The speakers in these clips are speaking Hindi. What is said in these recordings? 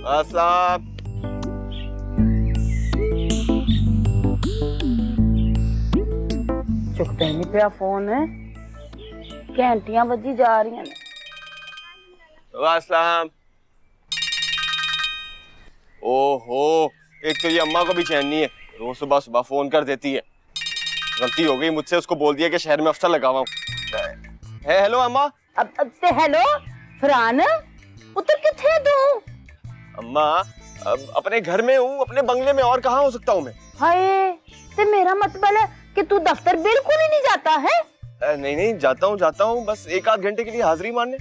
अस्सलाम। चुकता ही नहीं पिया फोन है, घंटियां बजी जा रही हैं। अस्सलाम। ओहो, एक तो ये अम्मा को भी चैन नहीं है, रोज सुबह सुबह फोन कर देती है। गलती हो गई मुझसे, उसको बोल दिया कि शहर में अफसर लगा हुआ हूँ। हेलो अम्मा। अब हेलो फरहान, उतर किथे तू? अम्मा अपने घर में हूँ, अपने बंगले में, और कहाँ हो सकता हूँ मैं? हाय, ते मेरा मतलब है कि तू दफ्तर बिल्कुल ही नहीं जाता है? नहीं जाता हूँ, बस एक आध घंटे के लिए हाजिरी मारने।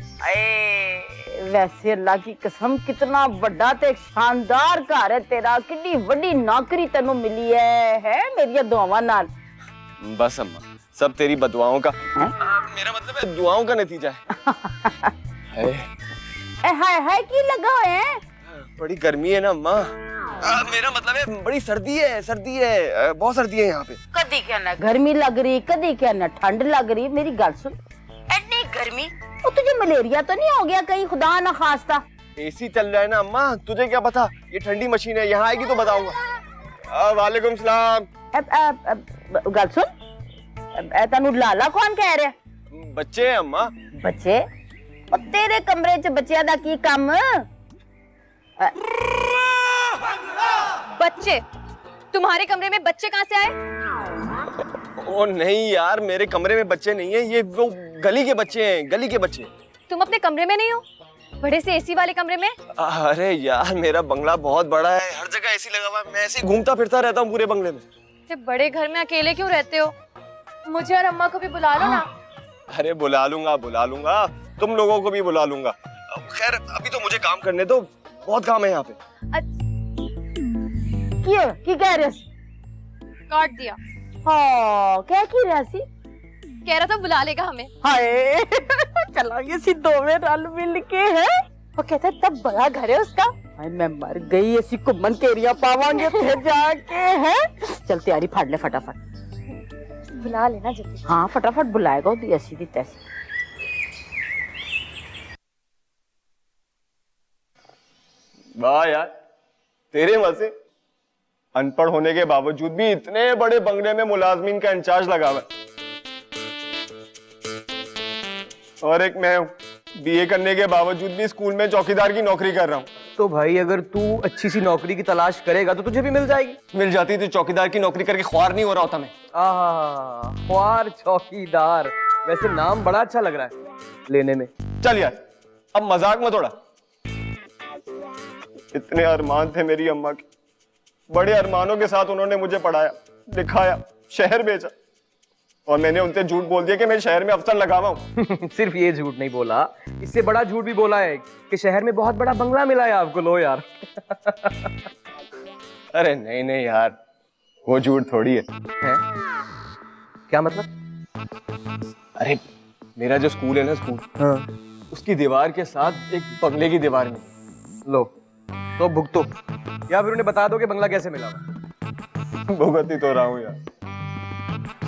वैसे अल्लाह की कसम कितना बड़ा ते शानदार घर है तेरा, कितनी बड़ी नौकरी तेनू मिली है मेरी दुआवां नाल। बस अम्मा, सब तेरी बदुआओं का। मेरा मतलब है दुआओं का नतीजा है। हाय हाय की लगा है? बड़ी गर्मी है ना अम्मा। मेरा मतलब है बड़ी सर्दी है, बहुत सर्दी है यहाँ पे। कदी कहना गर्मी लग रही, कदी कहना ठंड लग रही। मेरी गल सुन, इतनी गर्मी, वो तुझे मलेरिया तो नहीं हो गया कहीं, खुदा ना खास्ता? एसी चल रहा है ना अम्मा, तुझे क्या पता, ये ठंडी मशीन है, यहाँ आएगी तो बताऊंगा। वालेकुम सलाम। गल सुन, तेनू लाला कौन कह रहा? बच्चे हैं अम्मा। बच्चे? और तेरे कमरे च बच्चियां दा की काम? बच्चे? तुम्हारे कमरे में बच्चे कहाँ से आए? ओ नहीं यार, मेरे कमरे में बच्चे नहीं है, ये वो गली के बच्चे हैं, गली के बच्चे। तुम अपने कमरे में नहीं हो, बड़े से एसी वाले कमरे में? अरे यार, मेरा बंगला बहुत बड़ा है, हर जगह एसी लगा हुआ है, मैं ऐसे घूमता फिरता रहता हूँ पूरे बंगले में। ये बड़े घर में अकेले क्यों रहते हो? मुझे और अम्मा को भी बुला लो ना। अरे बुला लूंगा, तुम लोगों को भी बुला लूंगा। खैर अभी तो मुझे काम करने दो, बहुत काम है यहाँ पे। की कह रहे? काट दिया। हाँ, क्या की रहा सी? कह रहा था बुला लेगा हमें। हाय चलांगे सी दोवें रल मिल के। है वो कहता है तब बड़ा घर है उसका। हाय मैं मर गई, ऐसी कुम्मन केरिया पावांगे फिर जाके। है चल तैयारी फाड़ ले फटाफट, बुला लेना जल्दी। हाँ फटाफट बुलाएगा, वो ऐसी दी तैसी। वाह यार, तेरे मजे। अनपढ़ होने के बावजूद भी इतने बड़े बंगले में मुलाजमीन का इंचार्ज लगा हुआ है। और एक मैं हूँ, बीए करने के बावजूद भी स्कूल में चौकीदार की नौकरी कर रहा हूँ। तो भाई अगर तू अच्छी सी नौकरी की तलाश करेगा तो तुझे भी मिल जाएगी। मिल जाती तो चौकीदार की नौकरी करके ख्वार नहीं हो रहा होता मैं। आहा, ख्वार चौकीदार, वैसे नाम बड़ा अच्छा लग रहा है लेने में। चल यार, अब मजाक मत उड़ा। इतने अरमान थे मेरी अम्मा के, बड़े अरमानों के साथ उन्होंने मुझे पढ़ाया, लिखाया, शहर भेजा, और मैंने उनसे झूठ बोल दिया कि मैं शहर में अफसर लगा हुआ हूँ। सिर्फ ये झूठ नहीं बोला, इससे बड़ा झूठ भी बोला है कि शहर में बहुत बड़ा बंगला मिला है आपको। लो यार। अरे नहीं यार, वो झूठ थोड़ी है। क्या मतलब? अरे मेरा जो स्कूल है ना, स्कूल, हाँ। उसकी दीवार के साथ एक बंगले की दीवार में। लो तो भुगतो, या फिर उन्हें बता दो कि बंगला कैसे मिला। भुगत ही तो रहा हूँ यार,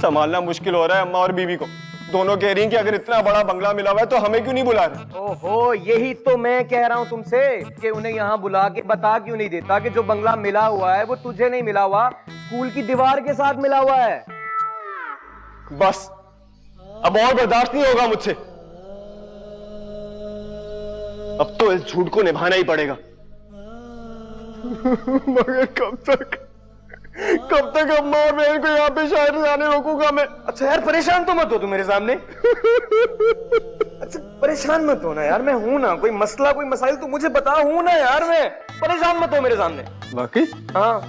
संभालना मुश्किल हो रहा है अम्मा और बीवी को। दोनों कह रही हैं कि अगर इतना बड़ा बंगला मिला हुआ है तो हमें क्यों नहीं बुला रहे। ओहो, यही तो मैं कह रहा हूँ तुमसे कि उन्हें यहाँ बुला के बता क्यों नहीं देता कि जो बंगला मिला हुआ है वो तुझे नहीं मिला हुआ, स्कूल की दीवार के साथ मिला हुआ है। बस अब और बर्दाश्त नहीं होगा मुझसे, अब तो इस झूठ को निभाना ही पड़ेगा। मगर कब तक अम्मा और बहन को यहाँ पे शहर जाने रोकूंगा मैं। अच्छा यार, परेशान तो मत हो तुम मेरे सामने। अच्छा परेशान मत हो ना यार, मैं हूं ना, कोई मसला कोई मसाइल तो मुझे बता, हूं ना यार मैं, परेशान मत हो मेरे सामने। वाकई? हाँ।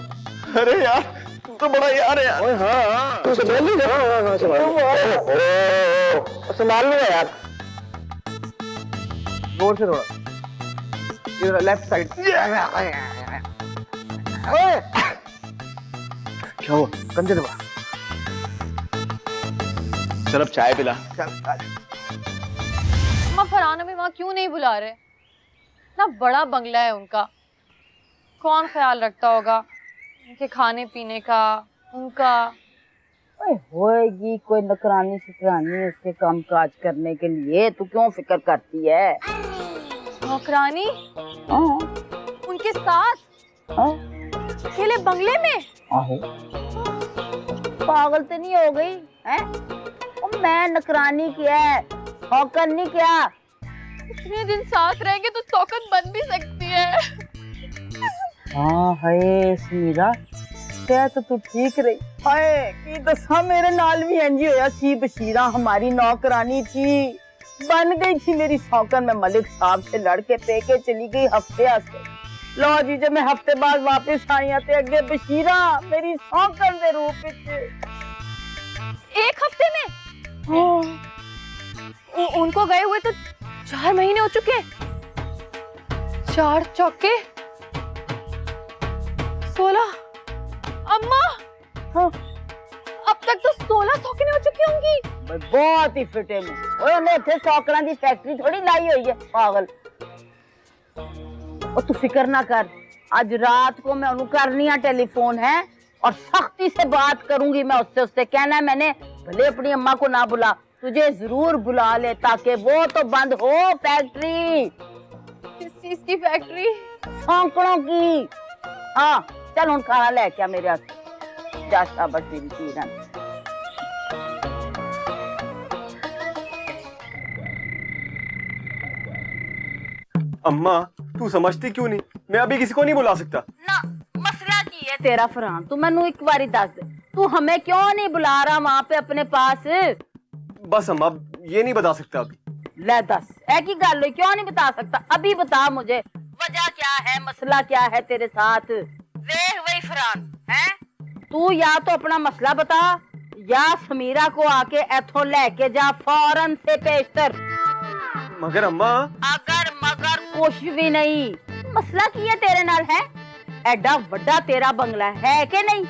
अरे यार तू तो बड़ा यार है यार। हाँ तू संभाल ली ना। संभाल लो यार, जोर से थोड़ा, इधर लेफ्ट साइड। क्या हुआ? कंधे दबा। चल अब चाय पिला। अम्मा फरहान में वहाँ क्यों नहीं बुला रहे? ना बड़ा बंगला है उनका, कौन ख्याल रखता होगा उनके खाने पीने का, उनका। होएगी कोई नौकरानी शुक्रानी उसके काम काज करने के लिए, तू क्यों फिक्र करती है? नौकरानी? हाँ। उनके के साथ हाँ? अकेले बंगले में? आहो, पागल तो नहीं हो गई है? मैं नकरानी किया है, शौकन नहीं किया। इतने दिन साथ रहेंगे तो शौकत बन भी सकती है। हाँ है सीरा, क्या तो तू ठीक रही। हाय की दसा मेरे नाल भी इंज होया सी। बशीरा हमारी नौकरानी थी, बन गई थी मेरी शौकन। मैं मलिक साहब से लड़के पेके चली गई हफ्ते आस्ते। लो जी जब मैं हफ्ते बाद वापस आई ते अगे बशीरा मेरी शौकन दे रूप विच। एक हफ्ते में? उनको गए हुए तो 4 महीने हो चुके। 4 चौके 16। अम्मा, हाँ। अब तक तो 16 शौकीन हो चुकी होंगी। बहुत ही फिटे में ओए ने इथे शौकरां दी फैक्ट्री थोड़ी लाई हुई है पागल। और तू फिक्र ना कर, आज रात को मैं उन्हें करनी है टेलीफोन है और सख्ती से बात करूंगी मैं उससे। उससे कहना है मैंने भले अपनी अम्मा को ना बुला, तुझे जरूर बुला ले ताकि वो तो बंद हो फैक्ट्री। किस चीज की फैक्ट्री? सौंकड़ों की। हाँ चल उन खाना ले क्या मेरे हाथ जा। शाबाश मेरी चीज़। अम्मा तू समझती क्यों नहीं? मैं अभी किसी को नहीं बुला सकता ना। मसला की है तेरा फरहान, तू मैनू एक बारी दस दे, तू हमें क्यों नहीं बुला रहा वहाँ पे अपने पास? बस अम्मा ये नहीं बता सकता अभी। ले दस, एक ही गल हुई, क्यों नहीं बता सकता? अभी बता मुझे वजह क्या है, मसला क्या है तेरे साथ? देख वही फरहान है, तू या तो अपना मसला बता या समीरा को आके एथों लेके जा फौरन से पेशतर। मगर अम्मा। अगर मगर कुछ भी नहीं। मसला की है तेरे नाल है? एडा वड्डा तेरा बंगला है कि नहीं?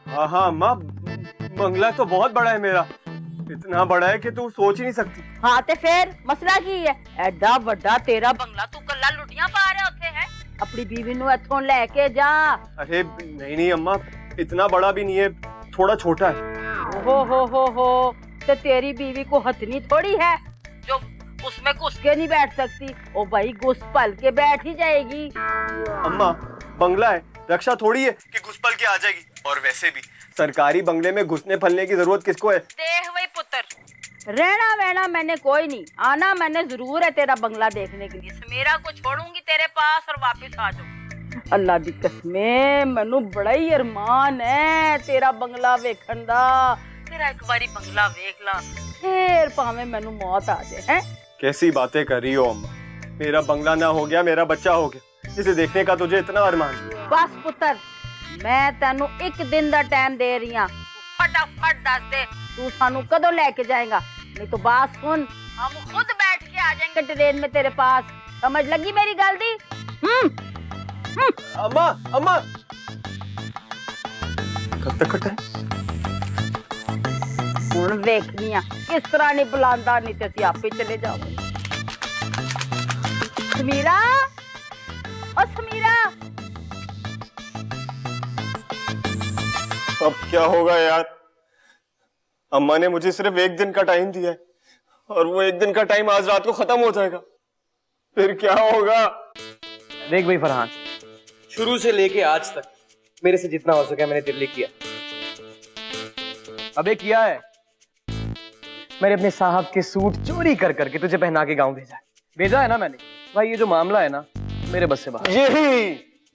हाँ हाँ अम्मा, बंगला तो बहुत बड़ा है मेरा, इतना बड़ा है कि तू सोच ही नहीं सकती। हाँ ते फिर मसला की है? एडा वड्डा तेरा बंगला, तू कल्ला लुटियां पा रहे होते हैं? अपनी बीवी नू इथों लेके जा। अरे नहीं नहीं अम्मा, इतना बड़ा भी नहीं है, थोड़ा छोटा है। हो तो तेरी बीवी को हथनी थोड़ी है जो उसमें घुस के नहीं बैठ सकती। ओ भाई घुस पल के बैठ ही जाएगी। अम्मा बंगला है, रक्षा थोड़ी है कि घुस पल के आ जाएगी। और वैसे भी सरकारी बंगले में घुसने पलने की जरूरत किसको है? देख वही पुत्र, रहना वहना मैंने कोई नहीं, आना मैंने जरूर है तेरा बंगला देखने के लिए। समीरा को छोड़ूंगी तेरे पास और वापस आ जाऊँ। अल्लाह दी कसमें मैनू बड़ा ही अरमान है तेरा बंगला वेखण दा। तेरा एक बारी बंगला वेख ला फिर भावें मैनू मौत आ जाए। हैं कैसी बातें कर रही हो अम्मा? मेरा बंगला ना हो गया, मेरा बच्चा हो गया, इसे देखने का तुझे इतना अरमान? बस पुत्र, मैं तेनू एक दिन दा टाइम दे रही हूं, फटाफट दस दे तू सानू कदों लेके जाएगा। नहीं तो बात सुन, हम खुद बैठ के आ जाएंगे ट्रेन में तेरे पास। समझ लगी मेरी गल दी? अम्मा अम्मा कब तक कटा है? हुण वेखनी आ किस तरह नहीं बुलांदा, नहीं ते असीं आपे चले जाओगे। समीरा, ओ समीरा। अब क्या होगा यार? अम्मा ने मुझे सिर्फ 1 दिन का टाइम दिया है और वो 1 दिन का टाइम आज रात को खत्म हो जाएगा, फिर क्या होगा? देख भाई फरहान, शुरू से लेके आज तक मेरे से जितना हो सका मैंने तेरे लिए किया। अबे किया है, मैंने अपने साहब के सूट चोरी कर करके तुझे पहना के गांव भेजा है ना मैंने। भाई ये जो मामला है ना मेरे बस से बाहर।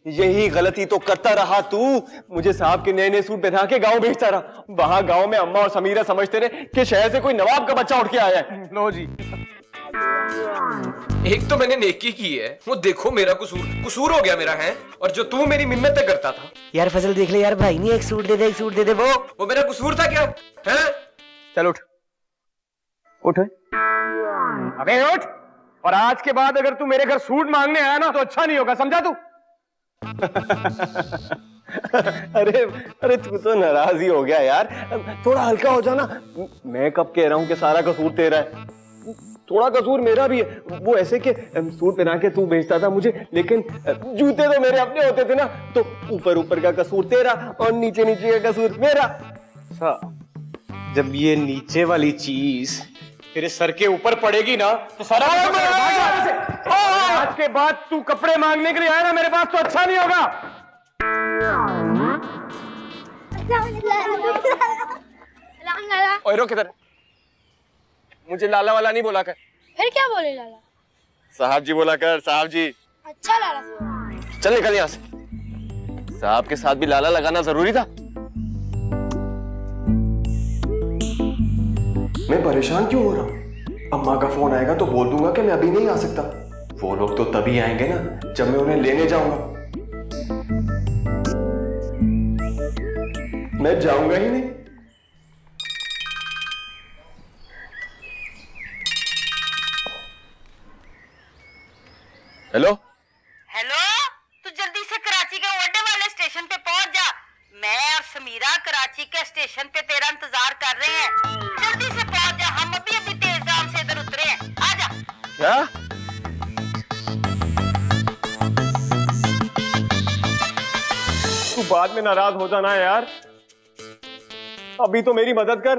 यही गलती तो करता रहा तू, मुझे साहब के नए नए सूट पहना के गांव भेजता रहा। वहां गांव में अम्मा और समीरा समझते रहे कि शहर से कोई नवाब का बच्चा उठ के आया है। लो जी, एक तो मैंने नेकी की है, वो देखो मेरा कसूर हो गया मेरा है। और जो तू मेरी मिन्नतें करता था। यार फजल देख ले यार, भाई नहीं एक सूट दे दे, एक सूट दे दे। वो मेरा कसूर था क्या है? चल उठ उठ। अबे उठ, और आज के बाद अगर तू मेरे घर सूट मांगने आया ना तो अच्छा नहीं होगा, समझा तू? अरे अरे तू तो नाराज ही हो गया यार, थोड़ा हल्का हो जाना। मैं कब कह रहा हूँ कि सारा कसूर तेरा है, थोड़ा कसूर मेरा भी है। वो ऐसे कि सूट पहना के तू भेजता था मुझे, लेकिन जूते तो मेरे अपने होते थे ना, तो ऊपर ऊपर का कसूर तेरा और नीचे नीचे का कसूर मेरा। जब ये नीचे वाली चीज तेरे सर के ऊपर पड़ेगी ना तो सारा आज के बाद तू कपड़े मांगने के लिए आया ना मेरे पास तो अच्छा नहीं होगा। ओए रुक इधर, मुझे लाला वाला नहीं बोला कर। फिर क्या बोले लाला? साहब जी बोला कर, साहब जी। अच्छा लाला साहब। चल निकल यहाँ से। साहब के साथ भी लाला लगाना जरूरी था। मैं परेशान क्यों हो रहा हूँ? अम्मा का फोन आएगा तो बोल दूंगा कि मैं अभी नहीं आ सकता। वो लोग तो तभी आएंगे ना जब मैं उन्हें लेने जाऊंगा। मैं जाऊंगा ही नहीं। हेलो हेलो, तू जल्दी से कराची के ओडे वाले स्टेशन पे पहुंच जा। मैं और समीरा कराची के स्टेशन पे तेरा इंतजार कर रहे हैं। जल्दी से पहुंच जा, हम अभी अभी तेज दाम से इधर उतरे हैं। आजा। क्या? तू बाद में नाराज हो जाना यार, अभी तो मेरी मदद कर।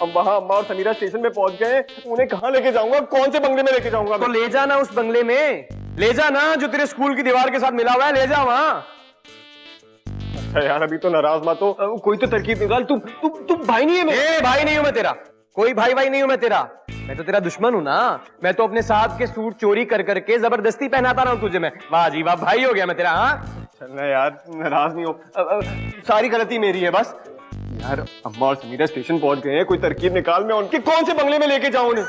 अब वहां अम्मा और समीरा स्टेशन में पहुंच गए, उन्हें कहाँ लेके जाऊंगा? कौन से बंगले में लेके जाऊंगा? तो ले जाना उस बंगले में, ले जाना जो तेरे स्कूल की दीवार के साथ मिला हुआ है, ले जा वहां। अच्छा यार अभी तो नाराज मत हो, कोई तो तरकीब निकाल। तुम भाई नहीं है मेरे? भाई नहीं हूं मैं तेरा, कोई भाई नहीं हूं मैं तेरा। मैं तो तेरा दुश्मन हूं ना। मैं तो अपने साहब के सूट चोरी कर करके जबरदस्ती पहनाता रहा हूं तुझे मैं। वाह जी वाह, भाई हो गया मैं तेरा। हाँ चलना यार, नाराज नहीं हो। सारी गलती मेरी है बस। यार अम्मा और समीरा स्टेशन पहुंच गए हैं, कोई तरकीब निकाल। मैं उनके कौन से बंगले में लेके जाऊं उन्हें?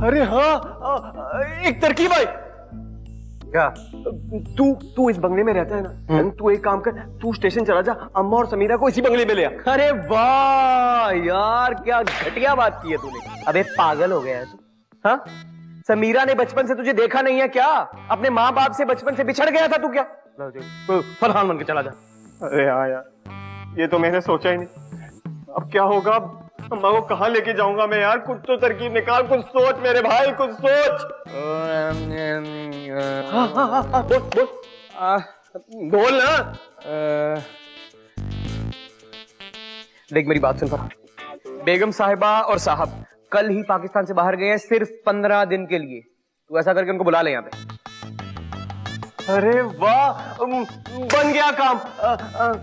अरे हाँ, एक तरकीब आई। क्या? तू इस बंगले में रहता है ना, तू एक काम कर, तू स्टेशन चला जा, अम्मा और समीरा को इसी बंगले में ले आ। अरे वाह यार, क्या घटिया बात की है तूने। अबे पागल हो गया है तू? हाँ, समीरा ने बचपन से तुझे देखा नहीं है क्या? अपने माँ बाप से बचपन से बिछड़ गया था तू क्या? फरहान बन के चला जा। अरे हाँ यार, ये तो मैंने सोचा ही नहीं। अब क्या होगा? अम्मा को कहाँ लेके जाऊंगा मैं यार? कुछ तो तरकीब निकाल, कुछ सोच मेरे भाई, कुछ सोच। हाँ, बोल बोल ना। देख मेरी बात सुन फरहान, बेगम साहिबा और साहब कल ही पाकिस्तान से बाहर गए हैं, सिर्फ 15 दिन के लिए। तू ऐसा करके उनको बुला ले यहाँ पे। अरे वाह, बन गया काम।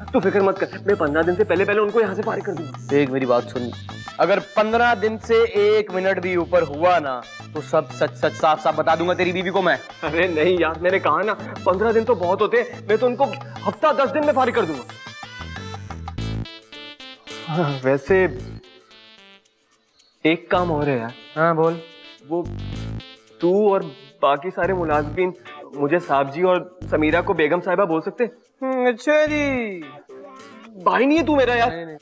तू फिक्र मत कर, मैं 15 दिन से पहले उनको यहाँ से फारिग कर दूंगा। देख मेरी बात सुन, अगर 15 दिन से 1 मिनट भी ऊपर हुआ ना तो सब सच सच साफ साफ बता दूंगा तेरी बीवी को मैं। अरे नहीं यार, मैंने कहा ना 15 दिन तो बहुत होते, मैं तो उनको हफ्ता 10 दिन में फारिग कर दूंगा। हाँ, वैसे एक काम और है यार। हाँ बोल। वो तू और बाकी सारे मुलाजिमीन मुझे साहब जी और समीरा को बेगम साहिबा बोल सकते? अच्छा जी। भाई नहीं है तू मेरा यार।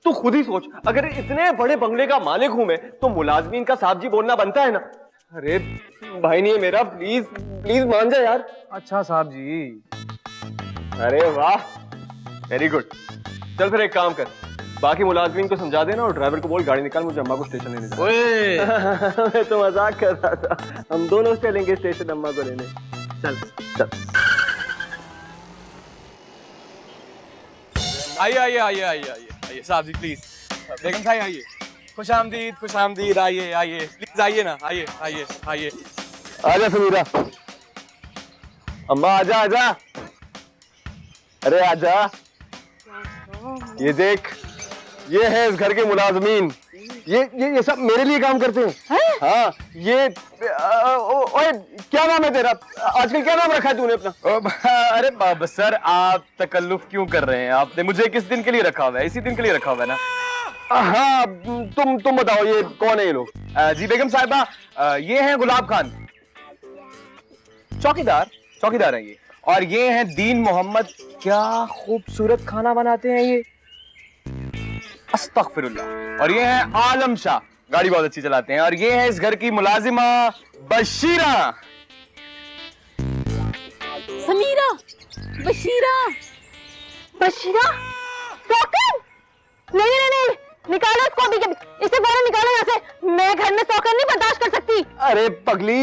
तू खुद ही सोच, अगर इतने बड़े बंगले का मालिक हूं मैं तो मुलाजिमीन का साहब जी बोलना बनता है ना। अरे भाई नहीं है मेरा, प्लीज प्लीज मान जा यार। अच्छा साहब जी। अरे वाह, वेरी गुड। चल फिर एक काम कर, बाकी मुलाजिमीन को समझा देना और ड्राइवर को बोल गाड़ी निकाल, मुझे अम्मा को स्टेशन लेने जाना। मैं तो मजाक कर रहा था, हम दोनों चलेंगे स्टेशन अम्मा को लेने। चल चल। आइए आइए आइए आइए आइए आइए साहब जी प्लीज। बेगम साहब आइए, खुश आमदीद, आइए आइए प्लीज, आइए ना, आइए आइए आइए। आजा समीरा। अम्मा आजा आजा। अरे आजा। ये देख, ये है इस घर के मुलाजमीन। ये सब मेरे लिए काम करते हैं। हाँ, ये ओए क्या नाम है तेरा? आजकल क्या नाम रखा है तूने अपना? अरे सर आप तकल्लुफ क्यों कर रहे हैं? आपने मुझे किस दिन के लिए रखा हुआ है? इसी दिन के लिए रखा हुआ है ना। हाँ, तुम बताओ ये कौन है ये लोग? जी बेगम साहिबा, ये हैं गुलाब खान, चौकीदार हैं ये। और ये हैं दीन मोहम्मद। क्या खूबसूरत खाना बनाते हैं ये, अस्तगफिरुल्लाह। और ये हैं आलम शाह, गाड़ी बहुत अच्छी चलाते हैं। और ये है इस घर की मुलाजिमा बशीरा। समीरा, बशीरा, सौकन? नहीं, निकालो इसको अभी के, इसे फौरन निकालो यहाँ से। मैं घर में सौकन नहीं बर्दाश्त कर सकती। अरे पगली,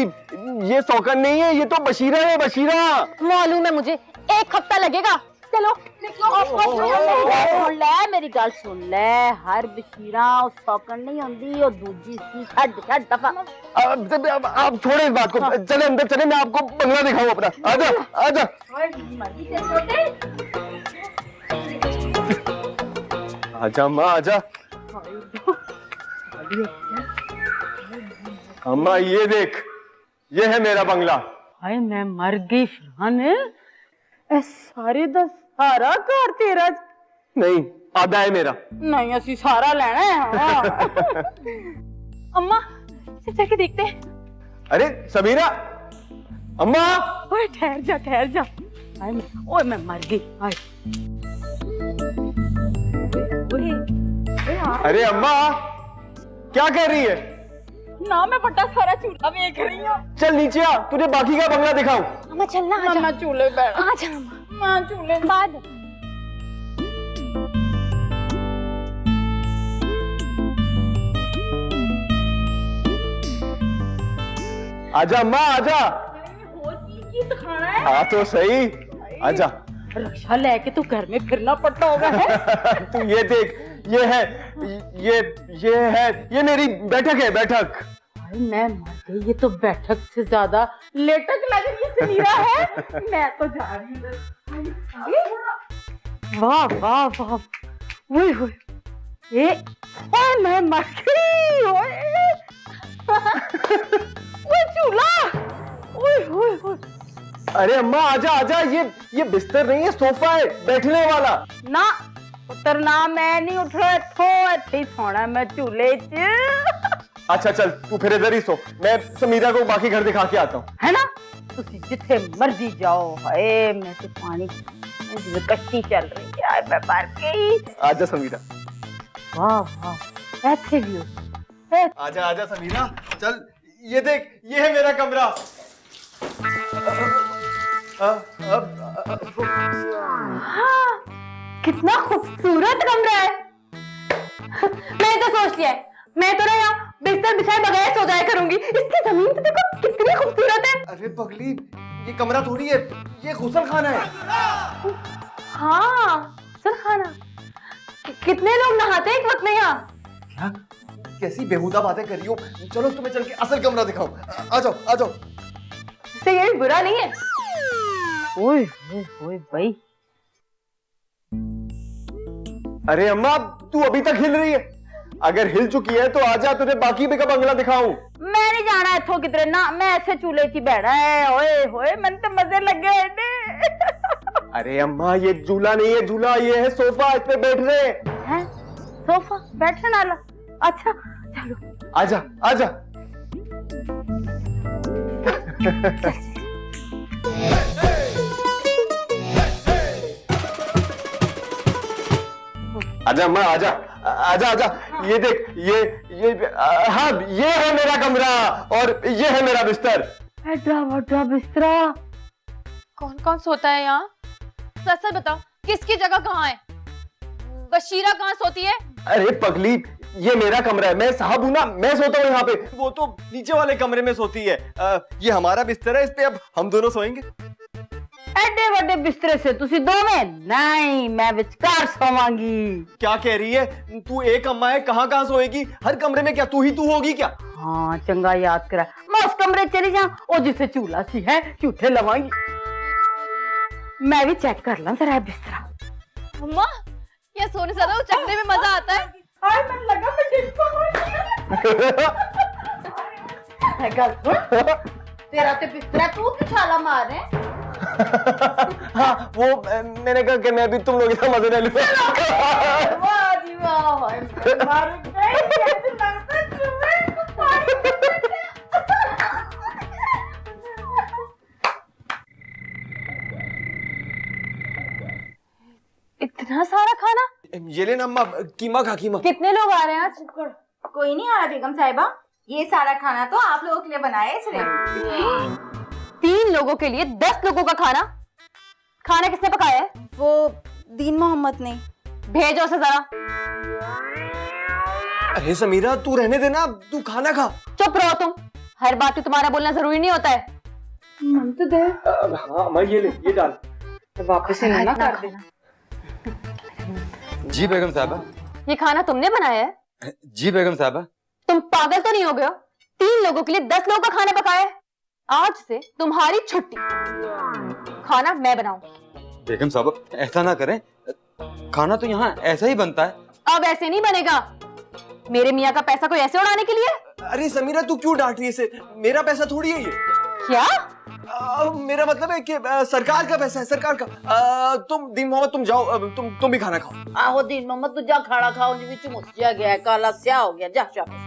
ये सौकन नहीं है, ये तो बशीरा है, बशीरा। मालूम है मुझे, 1 हफ्ता लगेगा चलो सुन ले मेरी गल सुन ले हर बशीरा उस सौकन नहीं होंदी और दूजी सी छड़ दफा आप छोड़े इस बात को, चले अंदर चले, मैं आपको बंगला दिखाऊं अपना। आजा आजा। आजा अम्मा आजा। अम्मा ये देख, ये है मेरा बंगला। हाय मैं मर गई फरहान, ए सारे दा सारा घर तेरा नहीं, आधा है मेरा। नहीं असि सारा लेना है। हाँ। अम्मा जाके देखते हैं। अरे समीरा, अम्मा। ओए ठहर जा हाय ओए मैं मर गई। हाय अरे अम्मा क्या कह रही है? ना मैं बड़ा सारा चूल्हा देख रही हूँ। चल नीचे आ, तुझे बाकी का बंगला दिखाऊं। अम्मा चलना आजा। मैं चूल्हे बैठ आजा अम्मा। मैं चूल्हे बाद आजा अम्मा आजा। खाना है हाँ तो सही, आजा। रक्षा लेके तू घर में फिरना पड़ता होगा है। तू ये देख, ये है, ये मेरी बैठक है, बैठक। भाई मैं मर गई, ये तो बैठक से ज्यादा लेटक लग रही है समीरा है। मैं तो जा रही हूँ। वाह वाह वाह, ओए होए, ये ओए मैं मर गई। ओए वो चूल्हा, ओए होए होए। अरे अम्मा आजा आजा, ये बिस्तर नहीं है, सोफा है बैठने वाला। ना पुत्र ना मैं नहीं उठ रहा, थो इत्थे ही सोना मैं चूल्हे च। अच्छा चल तू फिर इधर ही सो, मैं समीरा को बाकी घर दिखा के आता हूँ। है ना, तुसी जिथे मर्जी जाओ। हाय मैं तो पानी कश्ती चल रही है यार, मैं मर गई। आजा समीरा। वाह वाह, ऐसे भी हो। आजा आजा समीरा, चल ये देख, ये है मेरा कमरा। हाँ, कितना खूबसूरत कमरा है। मैं तो सोच लिया है, मैं तो ना यहाँ बिस्तर बिछाए बगैर सो जाया करूंगी। इसकी जमीन तो देखो कितनी खूबसूरत है। अरे पगली, ये कमरा थोड़ी है, ये गुसल खाना है। हाँ गुसल खाना। कितने लोग नहाते हैं एक वक्त में यहाँ? क्या कैसी बेहुदा बातें कर रही हो? चलो तुम्हें चल के असल कमरा दिखाओ। आ जाओ आ जाओ। तो ये भी बुरा नहीं है। ओए ओए ओए भाई, अरे अम्मा तू अभी तक हिल रही है? अगर हिल चुकी है तो आजा, तुझे बाकी भी का बंगला दिखाऊं। मैं नहीं जाना इथों किधरे ना, मैं ऐसे चूल्हे ची बैठा है। ओए होए मन तो मजे लगे हैं। अरे अम्मा ये झूला नहीं है, झूला ये है सोफा, इस पे बैठ रहे हैं। सोफा बैठने वाला? अच्छा चलो आजा आजा। आजा अम्मा आजा आजा आजा। ये देख, हाँ ये है मेरा कमरा और ये है मेरा बिस्तर। एड्रा वड्रा बिस्तरा। कौन कौन सोता है यहाँ? सच सच बताओ, किसकी जगह कहाँ है? बशीरा कहाँ सोती है? अरे पगली, ये मेरा कमरा है, मैं साहब हूं ना, मैं सोता हूँ यहाँ पे। वो तो नीचे वाले कमरे में सोती है। ये हमारा बिस्तर है, इस पे अब हम दोनों सोएंगे। एडे बड़े बिस्तरे से तुसी दो में? नहीं, मैं विचकार सोवांगी। क्या कह रही है तू? एक अम्मा है, कहाँ कहाँ सोएगी? हर कमरे में क्या तू ही तू होगी क्या? हाँ चंगा याद करा, मैं उस कमरे चली जाऊं और जिसे चूल्हा सी है झूठे लवांगी। मैं भी चेक कर ला जरा बिस्तरा। अम्मा ये सोने से ज्यादा चखने में मजा आता है। हाय मैं लगा मैं डिस्को तेरा तो बिस्तरा तू छाला मार रहे हैं। हाँ वो मैंने कहा कि मैं भी तुम लोग इतना मजे ले लूंगा। वाह जी वाह, हाय मैं मर गई। कैसे लगता है तुम्हें? इतना सारा खाना? ये लेना अम्मा, कीमा खा कीमा। कितने लोग आ रहे हैं आज? कोई नहीं आ रहा बेगम साहिबा, ये सारा खाना तो आप लोगों के लिए बनाया है इसने। 3 लोगों के लिए 10 लोगों का खाना? खाना किसने पकाया है? वो दीन मोहम्मद ने। भेजो उसे जरा। अरे समीरा तू रहने देना, तू खाना खा। चुप रहो तुम, हर बात में तुम्हारा बोलना जरूरी नहीं होता है। मन तो दे। हाँ अम्मा ये ले, ये डाल। वापस ही ना कर देना। जी बेगम साहबा। ये खाना तुमने बनाया है? जी बेगम साहबा। तुम पागल तो नहीं हो गए हो? 3 लोगों के लिए 10 लोगों का खाना पकाया है। आज से तुम्हारी छुट्टी, खाना मैं बनाऊंगी। बेगम साहबा ऐसा ना करें, खाना तो यहाँ ऐसा ही बनता है। अब ऐसे नहीं बनेगा। मेरे मियाँ का पैसा कोई ऐसे उड़ाने के लिए? अरे समीरा तू क्यों डांट रही है इसे? मेरा पैसा थोड़ी है ये। क्या? मेरा मतलब है कि सरकार का पैसा है, सरकार का। तुम दीन मोहम्मद तुम जाओ, तुम भी खाना खाओ। आहो दीन मोहम्मद तू जा खाना खाओ, विच मुस्या गया है, काला स्या हो गया, जा शाबाश।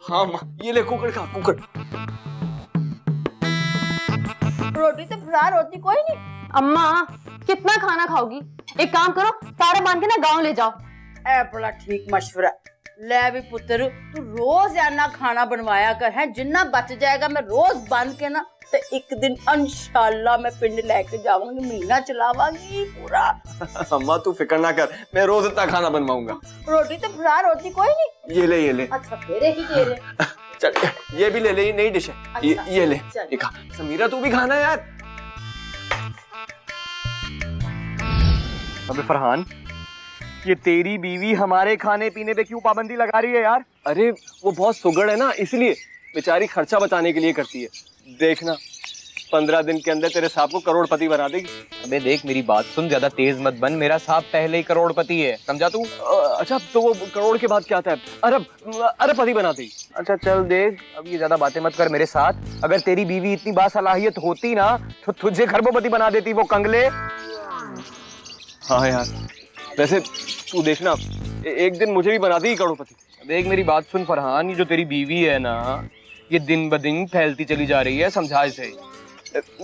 हाँ माँ, ये ले कुकर खा, कुकर। रोटी तो फ्रा रोटी कोई नहीं। अम्मा कितना खाना खाओगी? एक काम करो, सारा बांध के ना गांव ले जाओ। ए बड़ा ठीक मशवरा। ले भी पुत्र, तू रोज याना खाना बनवाया कर है, जिन्ना बच जाएगा मैं रोज बन के ना तो एक दिन इंशाल्लाह मैं पिंड लेके जाऊंगी, महीना चलावांगी पूरा। अम्मा तू फिक्र ना कर, मैं रोज इतना खाना बनवाऊंगा। रोटी तो फ्रा रोटी कोई नहीं। ये ले, ये ले। अच्छा तेरे ही तेरे। चल ये भी ले ले, ये नई डिश है। अच्छा, ये ले, चल। ये खा। समीरा तू भी खाना यार। अबे फरहान, ये तेरी बीवी हमारे खाने पीने पे क्यों पाबंदी लगा रही है यार? अरे वो बहुत सुगड़ है ना, इसलिए बेचारी खर्चा बचाने के लिए करती है। देखना 15 दिन के अंदर तेरे साहब को करोड़पति बना देगी। अबे देख मेरी बात सुन, ज्यादा तेज मत बन, मेरा साहब पहले ही करोड़पति है, समझा तू? अच्छा तो वो करोड़ के बाद क्या आता है? अरबपति बना देगी। अच्छा चल देख, अब ये ज्यादा बातें मत कर मेरे साथ। अगर तेरी बीवी इतनी बासलाहियत होती ना तो तुझे खरबोपति बना देती, वो कंगले। हाँ यार, वैसे तू देखना एक दिन मुझे भी बना देगी करोड़पति। देख मेरी बात सुन फरहान, ये जो तेरी बीवी है ना, ये दिन ब दिन फैलती चली जा रही है, समझा इसे।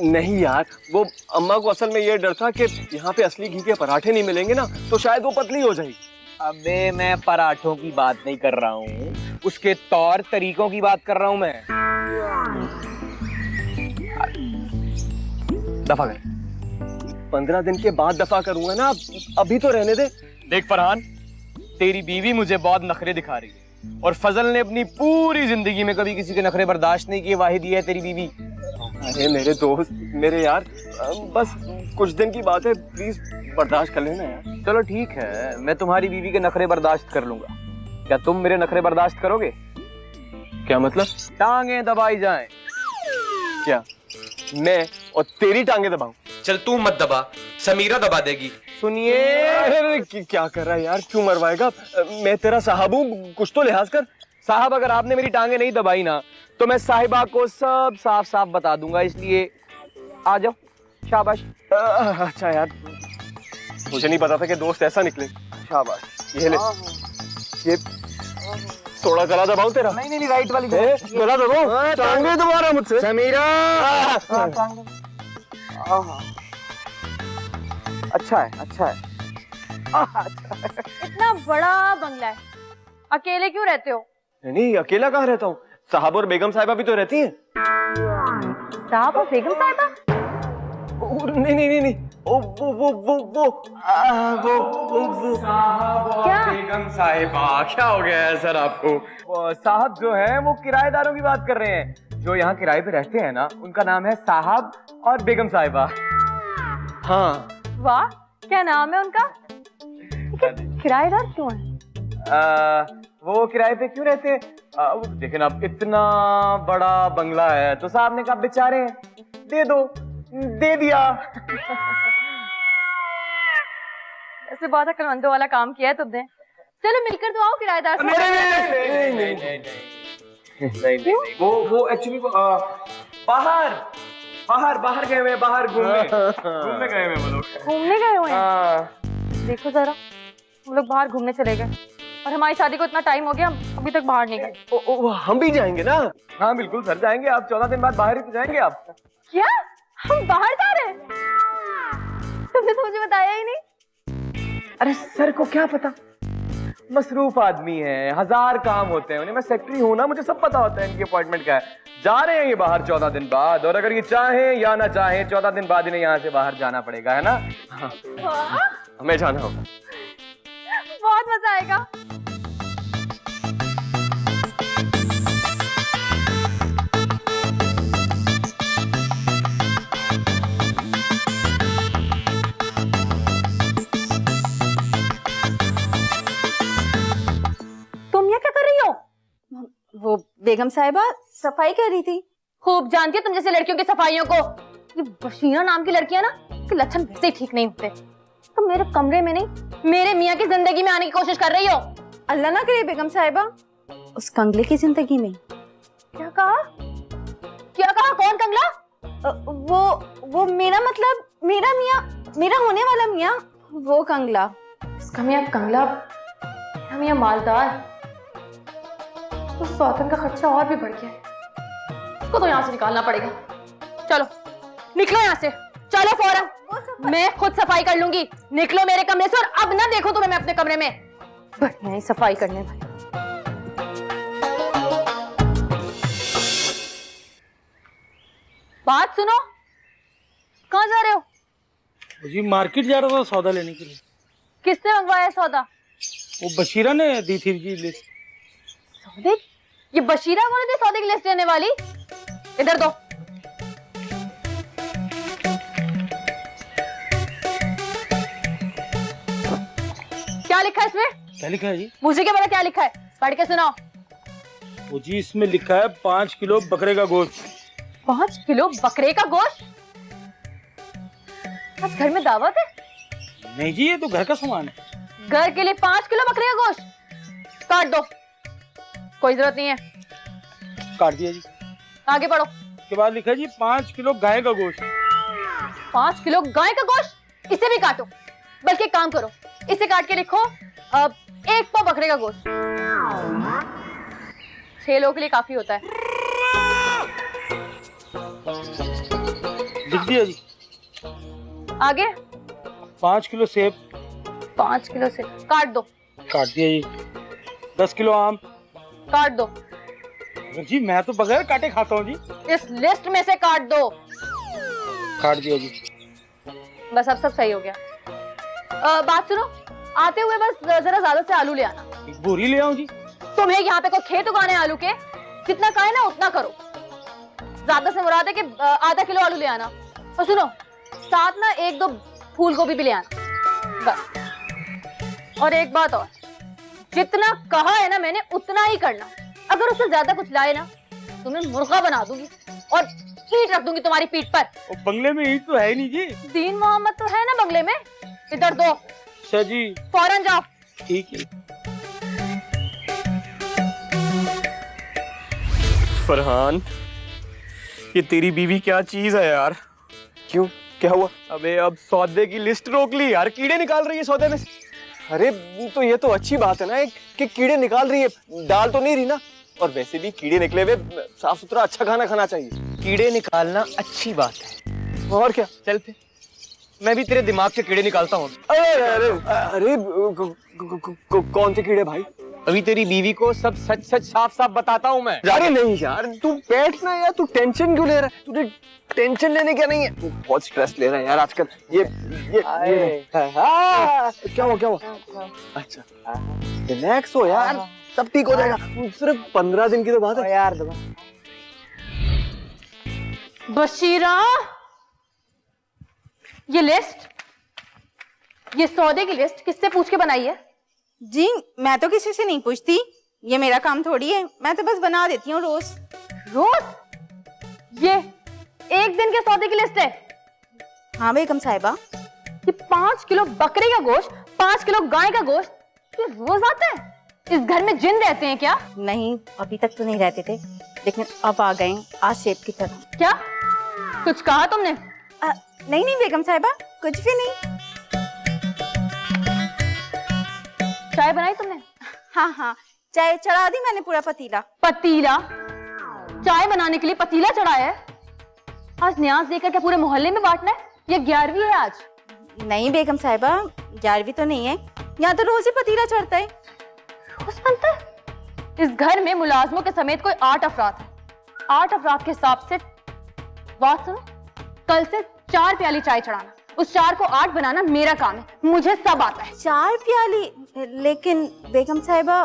नहीं यार, वो अम्मा को असल में ये डर था कि यहाँ पे असली घी के पराठे नहीं मिलेंगे ना, तो शायद वो पतली हो जाएगी। अबे मैं पराठों की बात नहीं कर रहा हूँ, उसके तौर तरीकों की बात कर रहा हूँ मैं। दफा कर। 15 दिन के बाद दफा करूंगा ना, अभी तो रहने दे। देख फरहान, तेरी बीवी मुझे बहुत नखरे दिखा रही है, और फजल ने अपनी पूरी जिंदगी में कभी किसी के नखरे बर्दाश्त नहीं किए, वाहिद ये है तेरी बीवी। अरे मेरे दोस्त, मेरे यार, बस कुछ दिन की बात है, प्लीज बर्दाश्त कर लेना यार। चलो ठीक है, मैं तुम्हारी बीवी के नखरे बर्दाश्त कर लूंगा। क्या तुम मेरे नखरे बर्दाश्त करोगे? क्या मतलब? टांगे दबाई जाएं। क्या मैं और तेरी टांगे दबाऊं? चल तू मत दबा, समीरा दबा देगी। सुनिए। अरे क्या कर रहा है यार, क्यों मरवाएगा? मैं तेरा साहब हूँ, कुछ तो लिहाज कर। साहब अगर आपने मेरी टांगे नहीं दबाई ना तो मैं साहिबा को सब साफ साफ बता दूंगा, इसलिए आ जाओ। शाबाश। अच्छा यार, मुझे नहीं पता था कि दोस्त ऐसा निकले। शाबाश। ये ले, ये थोड़ा गला दबाऊं तेरा? नहीं नहीं राइट वाली गला दबाऊं? टांगे दबा मुझसे समीरा। अच्छा है, अच्छा है। इतना बड़ा बंगला है, अकेले क्यों रहते हो? नहीं अकेला कहाँ रहता हूँ, साहब और बेगम साहिबा भी तो रहती हैं। साहब और बेगम साहिबा? नहीं नहीं नहीं नहीं, वो क्या? बेगम साहिबा, क्या हो गया है सर आपको? साहब जो है वो किराएदारों की बात कर रहे हैं, जो यहाँ किराए पे रहते हैं ना, उनका नाम है साहब और बेगम साहिबा। हाँ। वाह, क्या नाम है उनका? किराएदार क्यों है? वो किराए पे क्यों रहते हैं? लेकिन अब इतना बड़ा बंगला है तो साहब ने कहा बेचारे दे दो, दे दिया। ऐसे बहुत अक्लमंदों वाला काम किया है तुमने। चलो मिलकर तो आओ किराएदार से। नहीं, वो एक्चुअली बाहर गए हुए हैं, बाहर घूमने गए हुए हैं वो लोग। घूमने गए हुए हैं? देखो जरा, हम लोग बाहर घूमने चले गए और हमारी शादी को इतना टाइम हो गया, हम अभी तक बाहर नहीं गए। हम भी जाएंगे ना? हाँ बिल्कुल सर, जाएंगे। आप 14 दिन बाद बाहर ही तो जाएंगे आप। क्या हम बाहर जा रहे हैं? तुमने तो मुझे बताया ही नहीं। अरे सर को क्या पता, मसरूफ आदमी है, 1000 काम होते हैं उन्हें। मैं सेक्रेटरी हूँ ना, मुझे सब पता होता है इनकी अपॉइंटमेंट क्या है। जा रहे हैं ये बाहर 14 दिन बाद, और अगर ये चाहें या ना चाहें 14 दिन बाद इन्हें यहाँ से बाहर जाना पड़ेगा, है ना? हाँ। हमें जाना होगा। बहुत मजा आएगा। बेगम साहिबा सफाई कर रही थी। खूब जानती है तुम जैसे लड़कियों की सफाइयों को। ये बशीरा नाम की लड़कियां ना, कि लक्षण वैसे ही ठीक नहीं होते। तुम मेरे कमरे में नहीं, मेरे मियाँ की जिंदगी में आने की कोशिश कर रही हो। अल्लाह ना करे बेगम साहिबा, उस कंगले की जिंदगी में। क्या कहा? क्या कहा? कौन कंगला? वो मेरा मतलब मेरा मियाँ, मेरा होने वाला मियाँ, वो कंगला। उसका मियाँ कंगला, मेरा मियाँ मालदार। तो सौतन का खर्चा और भी बढ़ गया है। उसको तो यहाँ से निकालना पड़ेगा। चलो निकलो यहाँ से, चलो फौरन। मैं खुद सफाई कर लूंगी। निकलो मेरे कमरे से, और अब ना देखो तुम्हें मैं अपने कमरे में। बढ़िया ही सफाई करने वाली। बात सुनो, कहाँ जा रहे हो? जी मार्केट जा रहा था सौदा लेने के लिए। किसने मंगवाया सौदा? वो बशीरा ने दी थी जी लिस्ट। सौदे? ये बशीरा बोले थे सौदे की लिस्ट लेने वाली? इधर दो। क्या लिखा है इसमें? क्या लिखा है जी? मुझे क्या पता क्या लिखा है, पढ़ के सुनाओ। वो जी इसमें लिखा है 5 किलो बकरे का गोश्त। 5 किलो बकरे का गोश्त? आज घर में दावत है? नहीं जी, ये तो घर का सामान है। घर के लिए 5 किलो बकरे का गोश्त? काट दो, कोई जरूरत नहीं है। काट दिया जी। आगे बढ़ो। के बाद लिखा है जी 5 किलो गाय का गोश्त। 5 किलो गाय का गोश्त? इसे भी काटो। बल्कि एक काम करो, इसे काट के लिखो 1 पाव बकरे का गोश्त। 6 लोगों के लिए काफी होता है। लिख दिया जी। आगे 5 किलो सेब। 5 किलो से काट दो। काट दिया जी। 10 किलो आम। काट दो। जी मैं तो बगैर काटे खाता हूँ जी। इस लिस्ट में से काट दो। काट दिया जी। बस अब सब सही हो गया। बात सुनो, आते हुए बस जरा ज्यादा से आलू ले आना। एक बोरी ले आऊं जी? तुम्हें यहाँ पे कोई खेत उगाने आलू के? जितना कहे ना उतना करो। ज्यादा से मुराद है कि आधा किलो आलू ले आना। और सुनो, साथ ना 1-2 फूल गोभी भी ले आना बस। और एक बात और, जितना कहा है ना मैंने उतना ही करना। अगर उससे ज्यादा कुछ लाए ना, तुम्हें मुर्गा बना दूंगी और ईंट रख दूंगी तुम्हारी पीठ पर। और बंगले में ईंट तो है नहीं जी। दीन मोहम्मद तो है ना बंगले में। इधर दो। अच्छा जी। फौरन जाओ। ठीक है। फरहान, ये तेरी बीवी क्या चीज है यार। क्यों, क्या हुआ? अबे अब सौदे की लिस्ट रोक ली यार, कीड़े निकाल रही है सौदे में से। अरे तो ये तो अच्छी बात है ना कि कीड़े निकाल रही है, डाल तो नहीं रही ना। और वैसे भी कीड़े निकले हुए साफ सुथरा अच्छा खाना खाना चाहिए। कीड़े निकालना अच्छी बात है। और क्या, चल फिर मैं भी तेरे दिमाग के कीड़े निकालता हूँ। अरे अरे अरे कौन से कीड़े भाई? अभी तेरी बीवी को सब सच सच साफ साफ बताता हूँ मैं। अरे नहीं यार, तू बैठ ना यार, तू टेंशन क्यों ले रहा है? तुझे टेंशन लेने क्या नहीं है, तू बहुत स्ट्रेस ले रहा है यार आजकल। ये क्या हुआ? अच्छा रिलैक्स हो यार, सब ठीक हो जाएगा। सिर्फ 15 दिन की तो बात है यार। बशीरा, ये लिस्ट, ये सौदे की लिस्ट किससे पूछ के बनाई है? जी मैं तो किसी से नहीं पूछती, ये मेरा काम थोड़ी है। मैं तो बस बना देती हूँ रोज। रोज? ये एक दिन के सौदे की लिस्ट है? हाँ बेगम साहिबा। ये 5 किलो बकरे का गोश्त, 5 किलो गाय का गोश्त, ये रोज आता है? इस घर में जिन रहते हैं क्या? नहीं, अभी तक तो नहीं रहते थे, लेकिन अब आ गए आज सेब की तरह। क्या कुछ कहा तुमने? नहीं नहीं बेगम साहिबा, कुछ भी नहीं। चाय बनाई तुमने? हाँ हाँ, चाय चढ़ा दी मैंने, पूरा पतीला। पतीला? चाय बनाने के लिए पतीला चढ़ाया है? आज न्याज देकर क्या पूरे मोहल्ले में बांटना है? ये 11वीं है आज। नहीं बेगम साहिबा, 11वीं तो नहीं है, यहाँ तो रोज ही पतीला चढ़ता है। रोज बनता है? इस घर में मुलाजमों के समेत कोई 8 अफराद है। 8 अफराद के हिसाब से बात सुनो, कल से 4 प्याली चाय चढ़ाना। उस 4 को 8 बनाना मेरा काम है, मुझे सब आता है। 4 प्याली? लेकिन बेगम साहिबा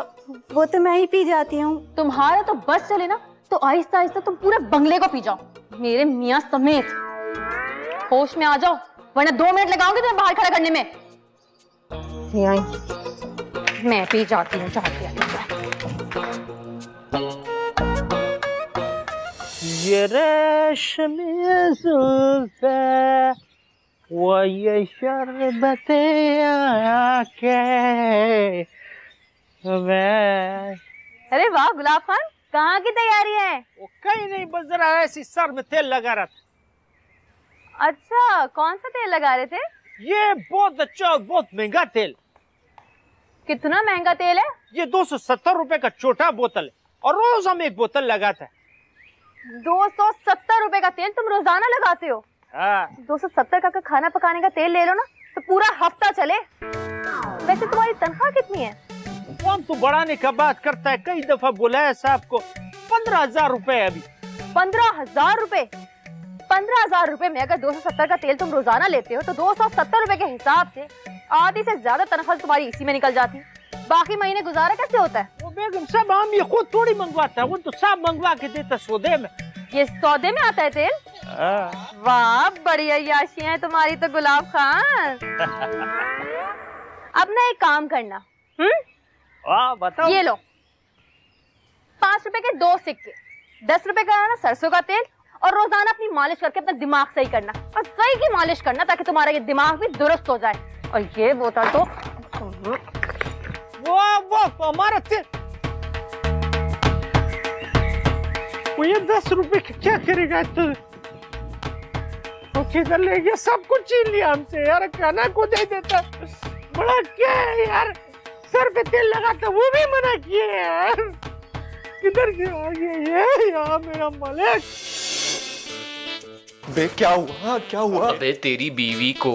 वो तो मैं ही पी जाती हूँ। तुम्हारा तो बस चले ना, तो आहिस्ता आहिस्ता तुम पूरे बंगले को पी जाओ, मेरे मियाँ समेत। होश में आ जाओ, वरना 2 मिनट लगाओगे तुम्हें बाहर खड़ा करने में। मैं पी जाती हूँ 4 प्याली चाय। ये रेशमी जुल्फे वो ये शरबते आके मैं अरे वाह गुलाब खान, कहाँ की तैयारी है? वो कहीं नहीं, बस जरा ऐसी सर में तेल लगा रहा था। अच्छा, कौन सा तेल लगा रहे थे? ये बहुत अच्छा और बहुत महंगा तेल। कितना महंगा तेल है? ये 270 रुपए का छोटा बोतल है और रोज हम एक बोतल लगाते हैं। 270 रुपए का तेल तुम रोजाना लगाते हो? हाँ। 270 का खाना पकाने का तेल ले लो ना तो पूरा हफ्ता चले। वैसे तुम्हारी तनख्वाह कितनी है? कौन तो बढ़ाने का बात करता है, कई दफा बुलाया साहब को। 15,000 रुपए अभी। 15,000 रुपए? 15,000 रुपए में अगर 270 का तेल तुम रोजाना लेते हो तो 270 रुपए के हिसाब से आधी से ज्यादा तनख्वाह तुम्हारी इसी में निकल जाती है। बाकी महीने गुजारा कैसे होता है? वो बेगम साहब हम ये खुद थोड़ी मंगवाता है, वो तो साहब मंगवा के देता सौदे में। ये सौदे में आता है तेल? वाह, बड़ी अय्याशी है तुम्हारी तो गुलाब खान। अब ना एक काम करना, बताओ। ये लो 5 रुपए के 2 सिक्के, 10 रुपए का ना सरसों का तेल, और रोजाना अपनी मालिश करके अपना दिमाग सही करना, और सही की मालिश करना ताकि तुम्हारा ये दिमाग भी दुरुस्त हो जाए। और ये बोतल तो वो हमारा तेल, वो ये 10 रुपए का क्या करेगा? तो किधर ले गया? सब कुछ छीन लिया हमसे यार, खाना को दे देता। बड़ा क्या है यार, सर पे तेल लगाता वो भी मना किए यार। किधर गया ये यार मेरा मालिक? बे क्या हुआ, क्या हुआ? अबे तेरी बीवी को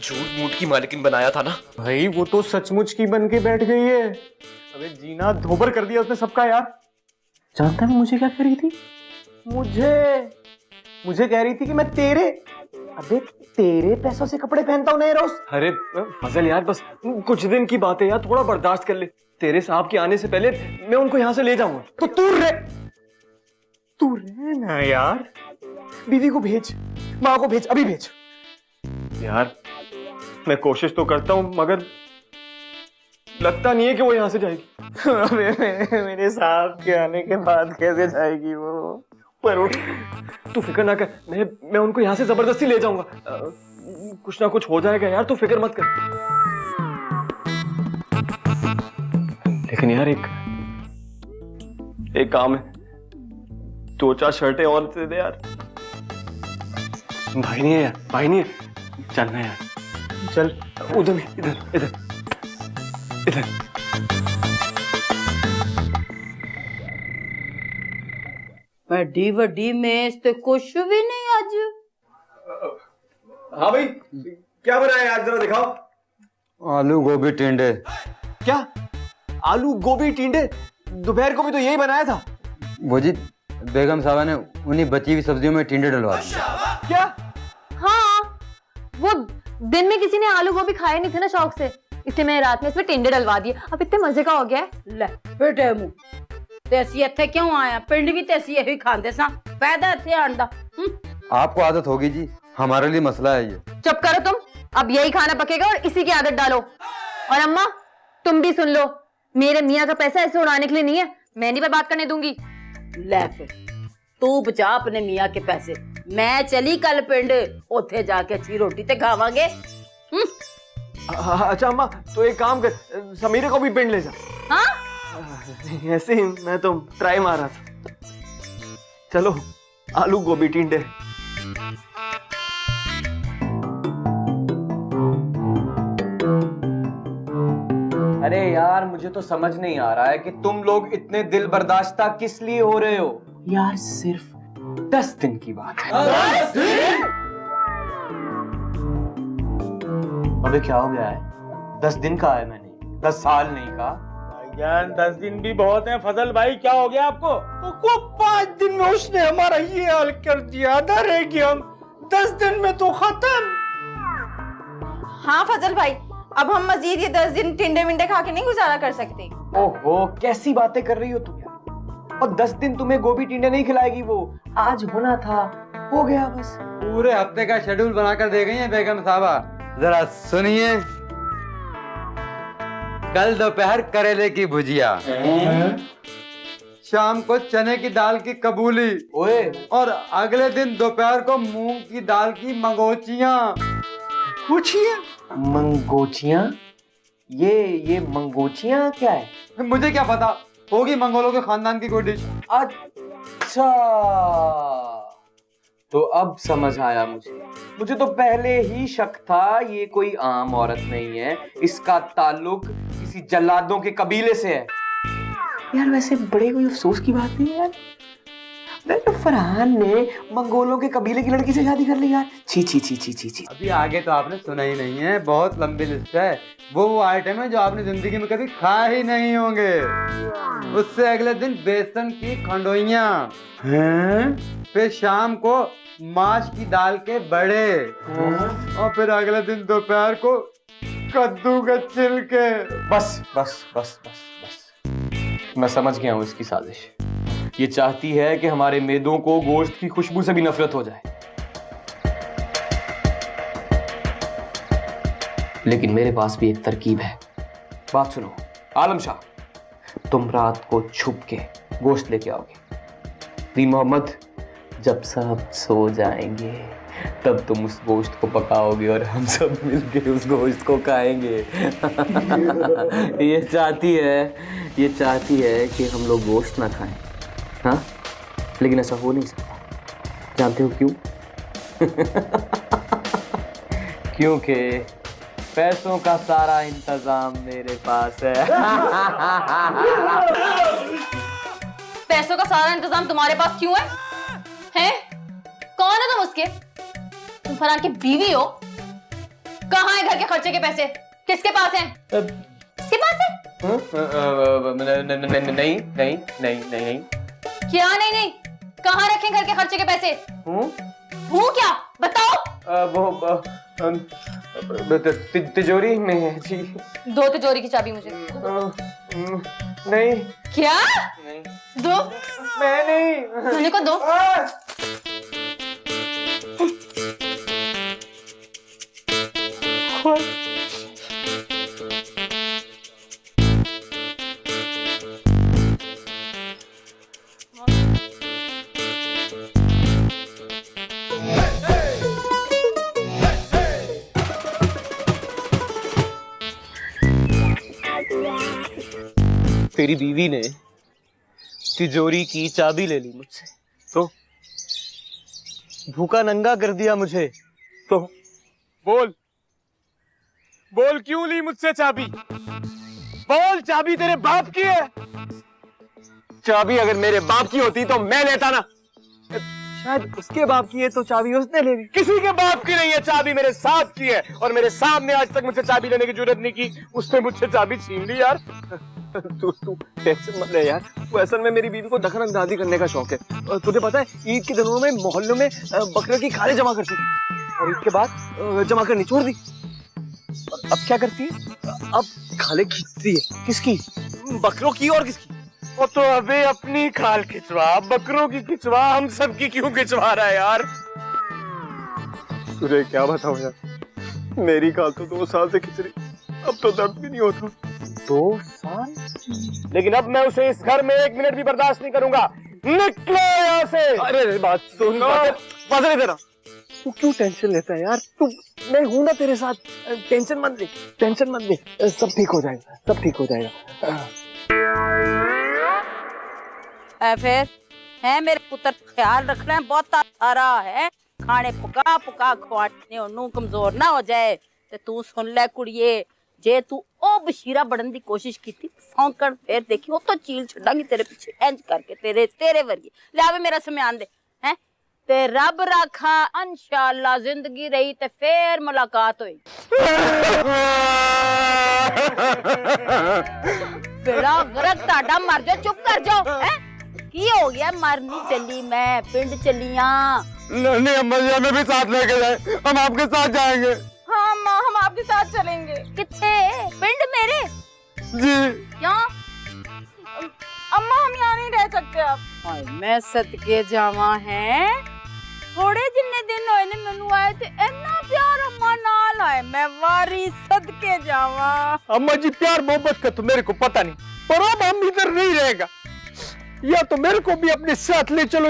झूठ मूठ की मालकिन बनाया था ना भाई, वो तो सचमुच की बन के बैठ गई है। अबे जीना धोबर कर दिया उसने सबका यार। जानता है मुझे क्या कह रही थी? मुझे कह रही थी कि मैं तेरे पैसों से कपड़े पहनता हूँ नए रोज। अरे फजल यार, बस कुछ दिन की बात है यार, थोड़ा बर्दाश्त कर ले। तेरे साहब के आने से पहले मैं उनको यहाँ से ले जाऊंगा। तो तू रह ना यार, बीवी को भेज, माँ को भेज, अभी भेज यार। मैं कोशिश तो करता हूँ मगर लगता नहीं है कि वो यहाँ से जाएगी। अबे मेरे साहब के आने के बाद कैसे जाएगी वो? पर उठ, तू फिक्र ना कर, मैं उनको यहाँ से जबरदस्ती ले जाऊंगा। कुछ ना कुछ हो जाएगा यार, तू फिक्र मत कर। लेकिन यार एक काम है, 2-4 शर्टें और दे दे यार। भाई नहीं है यार, भाई नहीं है, चलना यार, चल उधर, इधर। वड्डी मेज ते कुछ भी नहीं आज। हाँ भाई, क्या बनाया आज, जरा दिखाओ। आलू गोभी टिंडे। क्या आलू गोभी टिंडे? दोपहर को भी तो यही बनाया था। वो जी बेगम साहबा ने उन्हीं बची हुई सब्जियों में टिंडे डलवा दिए। क्या? हाँ, वो दिन में किसी ने आलू गोभी खाए नहीं थे ना शौक से, इसलिए मैंने रात में इसमें टिंडे डलवा दिए। अब इतने मजे का हो गया है। ले बेटे मुंह तेसी इत्थे क्यों आया? पिंड भी तेसी यही खांदे सा, फायदा इत्थे आण दा। आपको आदत होगी जी, हमारे लिए मसला है ये। चुप करो तुम, अब यही खाना पकेगा और इसी की आदत डालो। और अम्मा तुम भी सुन लो, मेरे मियाँ का पैसा ऐसे उड़ाने के लिए नहीं है, मैं नहीं बर्बाद करने दूंगी। ले फिर तू बचा अपने मियाँ के पैसे, मैं चली कल पिंड, उथे जाके अच्छी रोटी ते खावांगे। अच्छा अम्मा, तो एक काम कर, समीरे को भी पिंड ले जा। हाँ? ऐसे ही मैं तो ट्राई मार रहा था। चलो आलू गोभी टिंडे। अरे यार, मुझे तो समझ नहीं आ रहा है कि तुम लोग इतने दिल बर्दाश्ता किस लिए हो रहे हो यार। सिर्फ 10 दिन की बात है। 10 दिन? अबे क्या हो गया है? 10 दिन कहा है मैंने, 10 साल नहीं कहा। भाईजान 10 दिन भी बहुत हैं। फजल भाई क्या हो गया आपको? तो 5 दिन में उसने हमारा ये हाल कर दिया, आधा रह गया, हम 10 दिन में तो खत्म। हाँ फजल भाई, अब हम मजीद ये 10 दिन टिंडे विंडे खा के नहीं गुजारा कर सकते। ओहो, कैसी बातें कर रही हो तुम यार। और 10 दिन तुम्हें गोभी टिंडे नहीं खिलाएगी वो, आज होना था हो गया बस। पूरे हफ्ते का शेड्यूल बनाकर दे गई है बेगम साहबा। जरा सुनिए, कल दोपहर करेले की भुजिया, शाम को चने की दाल की कबूली ओए और अगले दिन दोपहर को मूंग की दाल की मंगोचियां। मंगोचियां? ये मंगोचियां क्या है? मुझे क्या पता, होगी मंगोलों के खानदान की कोई डिश। अच्छा, तो अब समझ आया मुझे तो पहले ही शक था ये कोई आम औरत नहीं है, इसका ताल्लुक किसी जल्लादों के कबीले से है। यार वैसे बड़े कोई अफसोस की बात नहीं है यार, फरहान ने मंगोलों के कबीले की लड़की से शादी कर ली यार। छी छी छी छी छी छी। अभी आगे तो आपने सुना ही नहीं है, बहुत लंबी लिस्ट है। वो आइटम है जो आपने जिंदगी में कभी खाए ही नहीं होंगे। उससे अगले दिन बेसन की खंडोइयां हैं, फिर शाम को माश की दाल के बड़े और फिर अगले दिन दोपहर को कद्दू के छिलके। बस बस बस बस बस, मैं समझ गया हूँ इसकी साजिश। ये चाहती है कि हमारे मेदों को गोश्त की खुशबू से भी नफरत हो जाए। लेकिन मेरे पास भी एक तरकीब है। बात सुनो आलम शाह, तुम रात को छुप के गोश्त लेके आओगे। दीन मोहम्मद, जब सब सो जाएंगे तब तुम उस गोश्त को पकाओगे और हम सब मिलके उस गोश्त को खाएंगे। ये चाहती है कि हम लोग गोश्त ना खाएं। हाँ, लेकिन ऐसा हो नहीं सकता। जानते हो क्यों? क्योंकि पैसों का सारा इंतजाम मेरे पास है। पैसों का सारा इंतजाम तुम्हारे पास क्यों है? हैं? कौन है तुम उसके? तुम फरहान की बीवी हो? कहाँ है घर के खर्चे के पैसे? किसके पास हैं? किसके पास है? नहीं। क्या नहीं? कहाँ रखे घर के खर्चे के पैसे? हूँ क्या? बताओ। वो तिजोरी में है जी। दो तिजोरी की चाबी मुझे। नहीं। क्या? नहीं। दो। मैं नहीं। सोने को दो। तेरी बीवी ने तिजोरी की चाबी ले ली मुझसे, तो भूखा नंगा कर दिया मुझे। तो बोल क्यों ली मुझसे चाबी? बोल, चाबी तेरे बाप की है। चाबी अगर मेरे बाप की होती तो मैं लेता ना। शायद उसके बाप की है तो चाबी उसने ले ली। किसी के बाप की नहीं है, चाबी मेरे साथ की है और मेरे सामने आज तक मुझसे चाबी लेने की जरूरत नहीं की। उसने मुझसे चाबी छीन ली यार। तू टेंशन मत ले यार। वो असल में मेरी बीवी को दखल अंदाजी करने का शौक है। और तुझे पता है, ईद के दिनों में मोहल्लों में बकरे की खाले जमा करती थी और ईद के बाद जमा करनी छोड़ दी। अब क्या करती है? अब खाले खींचती है। किसकी? बकरों की। और किसकी? वो तो अबे अपनी खाल खिंचवा, बकरों की खिंचवा, हम सब की क्यों खिंचवा रहा है यार? तुझे क्या बताऊं यार, मेरी खाल तो 2 साल से खिंच रही, अब तो दर्द भी नहीं होता। 2 साल? लेकिन अब मैं उसे इस घर में 1 मिनट भी बर्दाश्त नहीं करूंगा। निकलो यहाँ से। अरे बात सुन, बात दे रहा। तू क्यों टेंशन लेता है यार? तू, मैं हूं ना तेरे साथ। टेंशन मत ले, सब ठीक हो जाएगा। फिर है मेरे पुत्र, ख्याल रखना है, बहुत सारा है खाने पका खवाने ओनू कमजोर ना हो जाए। ते तू सुन ले कुड़िए, जे तू ओ बशीरा बनने की कोशिश की थी, सौंकड़ फिर देखी वो तो चील छड़ांगी तेरे पीछे इंज करके, तेरे वर्गी। ले आवे मेरा सम्यान दे हैं, ते रब रखा इंशाअल्लाह जिंदगी रही ते फिर मुलाकात हुई। बेड़ा गरक ताड़ा मर जाओ, चुप कर जाओ। हैं की हो गया? मरनी चली, मैं पिंड चलिया। नहीं अम्मा जी, हमें भी साथ लेके जाए, हम आपके साथ जाएंगे। हाँ माँ, हम आपके साथ चलेंगे। किथे? पिंड मेरे जी। क्यों अम्मा, हम यहाँ नहीं रह सकते अब। मैं सदके जावा है, थोड़े जिन्ने दिन होए ने मैनू आए थे, इतना प्यार अम्मा नाल आए, मैं वारी सदके जावा। अम्मा जी, प्यार मोहब्बत का तो मेरे को पता नहीं, पर अब हम इधर नहीं रहेगा। या तो मेरे को भी अपने साथ ले चलो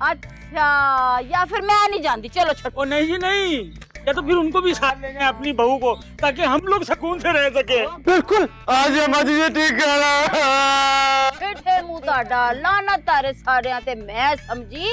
अच्छा, या फिर मैं नहीं जानती, चलो छोटो। ओ नहीं जी नहीं, या तो फिर उनको भी साथ ले जाए अपनी बहू को, ताकि हम लोग सुकून से रह सके। बिल्कुल, आज हमारी ये ठीक कह रहा। बैठे मुंह ताड़ा लाना तारे सारे ते मैं समझी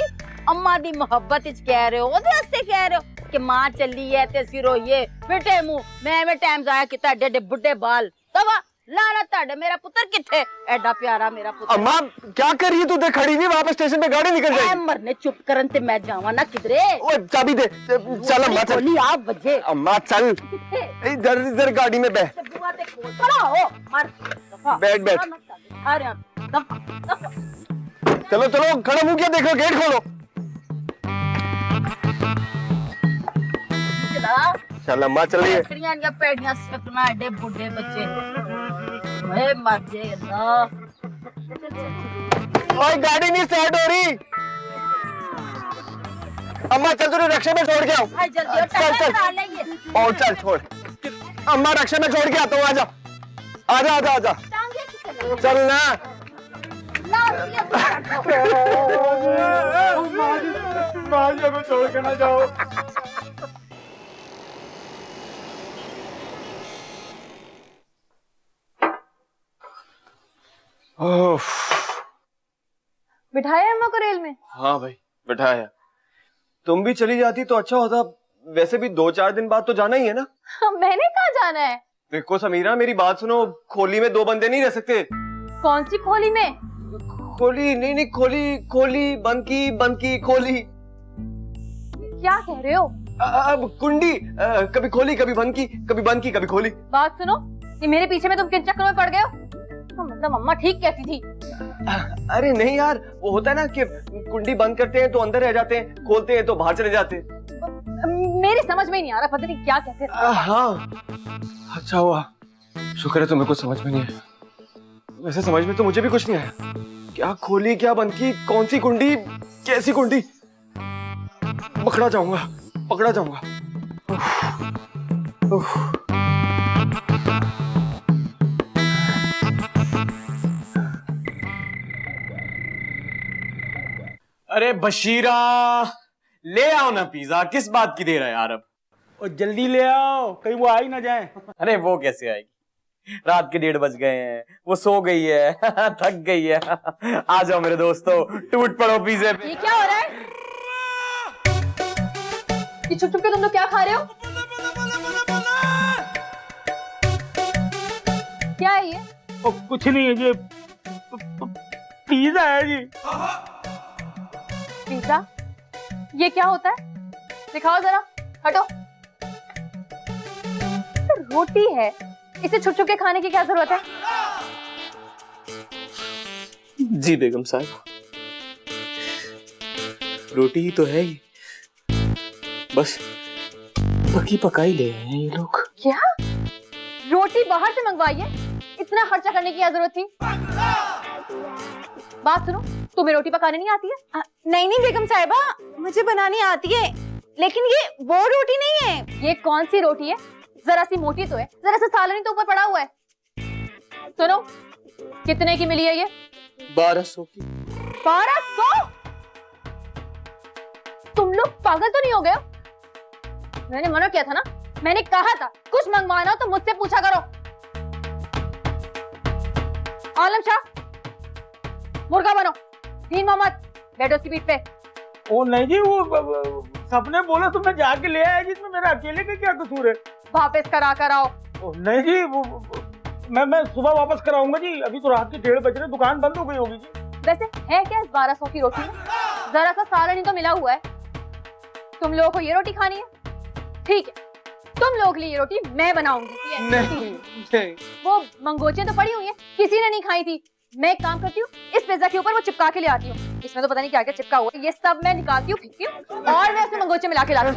अम्मा दी मोहब्बत इच कह रहे हो, ओदे वास्ते कह रहे हो कि मां चली है ते सिरो ये बैठे मुंह। मैं टाइम जाया किता एडे एडे बुड्ढे बाल तवा लाना ताड़े। मेरा पुत्र किथे, एडा प्यारा मेरा पुत्र। अम्मा क्या कर रही है तू? देख खड़ी नहीं, वहां पे स्टेशन पे गाड़ी निकल जाएगी। मरने चुप करन ते मैं जावा ना किधरे। ओए चाबी दे, चल अम्मा चल। बोली आप बजे अम्मा चल, किथे इधर इधर गाड़ी में बैठ। बुआ ते खोल खड़ा हो मर दफा बैठ बैठ। अरे दफा चलो चलो, खड़ा मुंह क्या देख रहे हो? गेट खोलो। चल अम्मा चलिए। पेड़ियां सकना एडे बुढ़े बच्चे ओए मर जे अल्लाह। ओए गाड़ी नहीं स्टार्ट हो रही। अम्मा चल, तुझे रक्षा में छोड़ के आओ। भाई जल्दी चल चल और चल छोड़। अम्मा रक्षा में छोड़ के आता हूँ, आजा आजा आजा आजा। चल ना। माँ को छोड़ के ना जाओ। बिठाया अम्मा को रेल में? हाँ भाई बिठाया। तुम भी चली जाती तो अच्छा होता। वैसे भी 2-4 दिन बाद तो जाना ही है ना। मैंने कहाँ जाना है? देखो समीरा, मेरी बात सुनो। खोली में 2 बंदे नहीं रह सकते। कौन सी खोली में? खोली नहीं नहीं, खोली खोली, बंकी बंकी खोली। क्या कह रहे हो? अब कुंडी, कभी खोली कभी बंकी, कभी बंकी कभी खोली। बात सुनो, ये मेरे पीछे में तुम किन चक्करों में पड़ गए हो? मतलब अम्मा ठीक कहती थी। अरे नहीं यार, वो होता है ना कि कुंडी बंद करते हैं तो अंदर रह जाते हैं, खोलते हैं तो बाहर चले जाते हैं। मेरी समझ में ही नहीं आ रहा, पता नहीं क्या कहते हैं। हाँ अच्छा हुआ, शुक्र है तुम्हें कुछ समझ में नहीं आया। वैसे समझ में तो मुझे भी कुछ नहीं आया। क्या खोली क्या बंद की, कौन सी कुंडी, कैसी कुंडी। पकड़ा जाऊंगा, पकड़ा जाऊंगा। अरे बशीरा, ले आओ ना पिज्जा। किस बात की देर है यार अब? और जल्दी ले आओ, कहीं वो आ ही ना जाए। अरे वो कैसे आएगी? रात के 1:30 बज गए हैं, वो सो गई है, थक गई है। आ जाओ मेरे दोस्तों, टूट पड़ो पिज्जे पे। ये क्या हो रहा है? ये छुप छुप के तुम लोग क्या खा रहे हो? क्या है ये? कुछ नहीं है जी, पिज्जा है जी। पिज्जा? ये क्या होता है? दिखाओ जरा, हटो। रोटी है, इसे छुप छुप के खाने की क्या जरूरत है? जी बेगम साहब, रोटी ही तो है ही, बस पकी पकाई ले आए हैं ये लोग। क्या? रोटी बाहर से मंगवाई है? इतना खर्चा करने की क्या जरूरत थी? बात सुनो, तुम्हें रोटी पकाने नहीं आती है? नहीं नहीं बेगम साहिबा, मुझे बनानी आती है, लेकिन ये वो रोटी नहीं है। ये कौन सी रोटी है? जरा सी मोटी तो है, जरा सा सालन ही तो ऊपर पड़ा हुआ है। सुनो, कितने की मिली है ये? 1200 की। 1200? तुम लोग पागल तो नहीं हो गए? मैंने मना किया था ना, मैंने कहा था कुछ मंगवाना हो तो मुझसे पूछा करो। आलम शाह, मुर्गा बनो। दीन मोहम्मद, बैठो उसकी पीठ पे। ओ नहीं जी, वो सबने बोला तो मैं जाके ले आया जी, इसमें मेरा अकेले का क्या कसूर है? वापस करा कर आओ। ओ नहीं जी, मैं सुबह वापस कराऊंगा जी। अभी तो रात के 1:30 बज रहे, दुकान बंद हो गई होगी जी। वैसे है क्या इस 1200 की रोटी में? जरा सा सालन ही तो मिला हुआ है। तुम लोगों को ये रोटी खानी है? ठीक है, तुम लोगों के लिए ये रोटी मैं बनाऊंगी। नहीं, वो मंगोचियां तो पड़ी हुई हैं, किसी ने नहीं खाई थी। मैं एक काम करती हूँ, इस पिज्जा के ऊपर वो चिपका के ले आती हूँ। इसमें तो पता नहीं क्या क्या चिपका हुआ है। ये सब मैं निकालती हूँ, फेंकती हूँ और मैं उसमें मंगोचे मिला के लाती हूँ।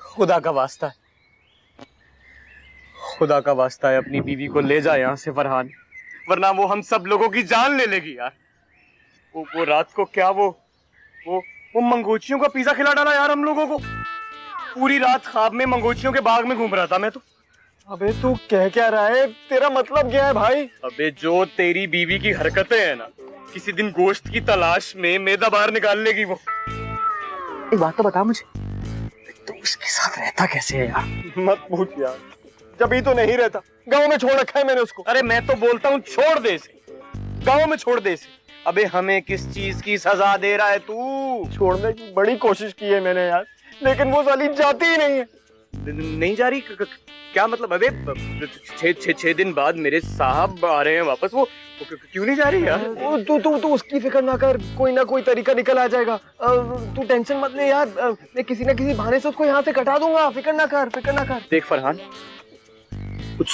खुदा का वास्ता है, खुदा का वास्ता है, अपनी बीवी को ले जा यहाँ से फरहान, वरना वो हम सब लोगों की जान ले लेगी यार। वो रात को क्या वो वो मंगोचियों का पिज्जा खिला डाला यार हम लोगों को। पूरी रात ख्वाब में मंगोचियों के बाग में घूम रहा था मैं तो। अबे तू कह क्या रहा है, तेरा मतलब क्या है भाई? अबे जो तेरी बीवी की हरकतें हैं ना, किसी दिन गोश्त की तलाश में मैदा बाहर निकाल लेगी वो। एक बात तो बता मुझे, तू उसके साथ रहता कैसे है यार? मत पूछ यार, जब ही तो नहीं रहता, गांव में छोड़ रखा है मैंने उसको। अरे मैं तो बोलता हूँ छोड़ दे इसे, गांव में छोड़ दे इसे। अबे हमें किस चीज की सजा दे रहा है तू? छोड़ने की बड़ी कोशिश की है मैंने यार, लेकिन वो साली जाती ही नहीं है। नहीं जा रही? क्या मतलब? अबे 6 दिन बाद मेरे साहब आ रहे हैं वापस, वो क्यों नहीं जा रही यार? तू उसकी फिक्र ना कर, कोई ना कोई तरीका निकल आ जाएगा। तू टेंशन मत ले यार, मैं किसी ना किसी बहाने से उसको यहाँ से कटा दूंगा। फिक्र ना कर। देख फरहान, कुछ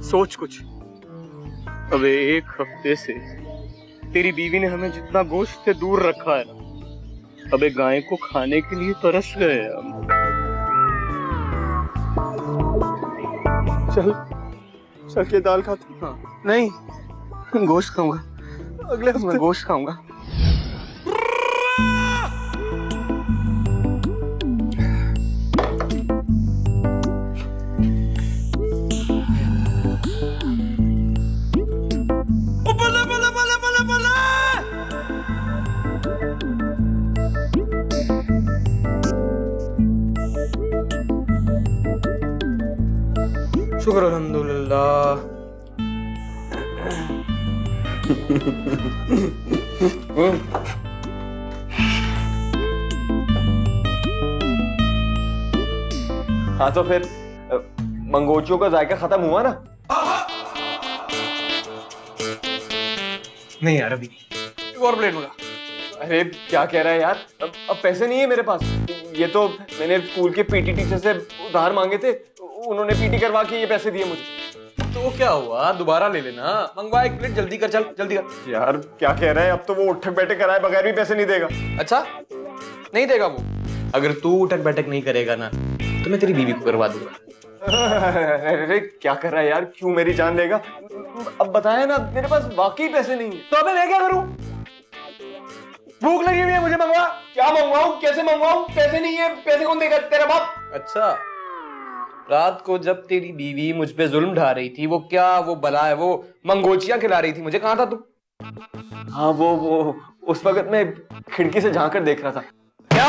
सोच कुछ। अबे 1 हफ्ते से तेरी बीवी ने हमें जितना गोश्त से दूर रखा है ना, अबे गाय को खाने के लिए तरस गए हम। चल के दाल खाते। हाँ। नहीं, गोश्त खाऊंगा, अगले हफ्ते गोश्त खाऊंगा। शुक्र अल्हम्दुलिल्लाह। हाँ तो फिर मंगोचियों का जायका खत्म हुआ ना? नहीं यार, अभी एक और प्लेट मंगा। अरे क्या कह रहा है यार, अब पैसे नहीं है मेरे पास। ये तो मैंने स्कूल के पीटी टीचर से उधार मांगे थे, उन्होंने पीटी करवा के ये पैसे दिए मुझे। तो क्या हुआ, दोबारा ले लेना। मंगवा एक प्लेट, जल्दी कर, चल जल्दी कर। यार क्या कह रहा है, अब तो वो उठक बैठक कराए बगैर भी पैसे नहीं देगा। अच्छा नहीं देगा वो? अगर तू उठक बैठक नहीं करेगा ना तो मैं तेरी बीवी को करवा दूंगा। अरे क्या कर रहा है यार, क्यों मेरी जान लेगा? अब बताया ना, मेरे पास वाकई पैसे नहीं है। तो अबे मैं क्या करूं? भूख लगी हुई है मुझे, मंगवा। क्या मंगवाऊं, कैसे मंगवाऊं? पैसे नहीं है, पैसे कौन देगा? तेरा बाप। अच्छा, रात को जब तेरी बीवी मुझ पे जुल्म ढा रही थी, वो बला है, वो मंगोचियां खिला रही थी मुझे, कहाँ था तू? हाँ वो उस वक्त मैं खिड़की से झांक कर देख रहा था। क्या?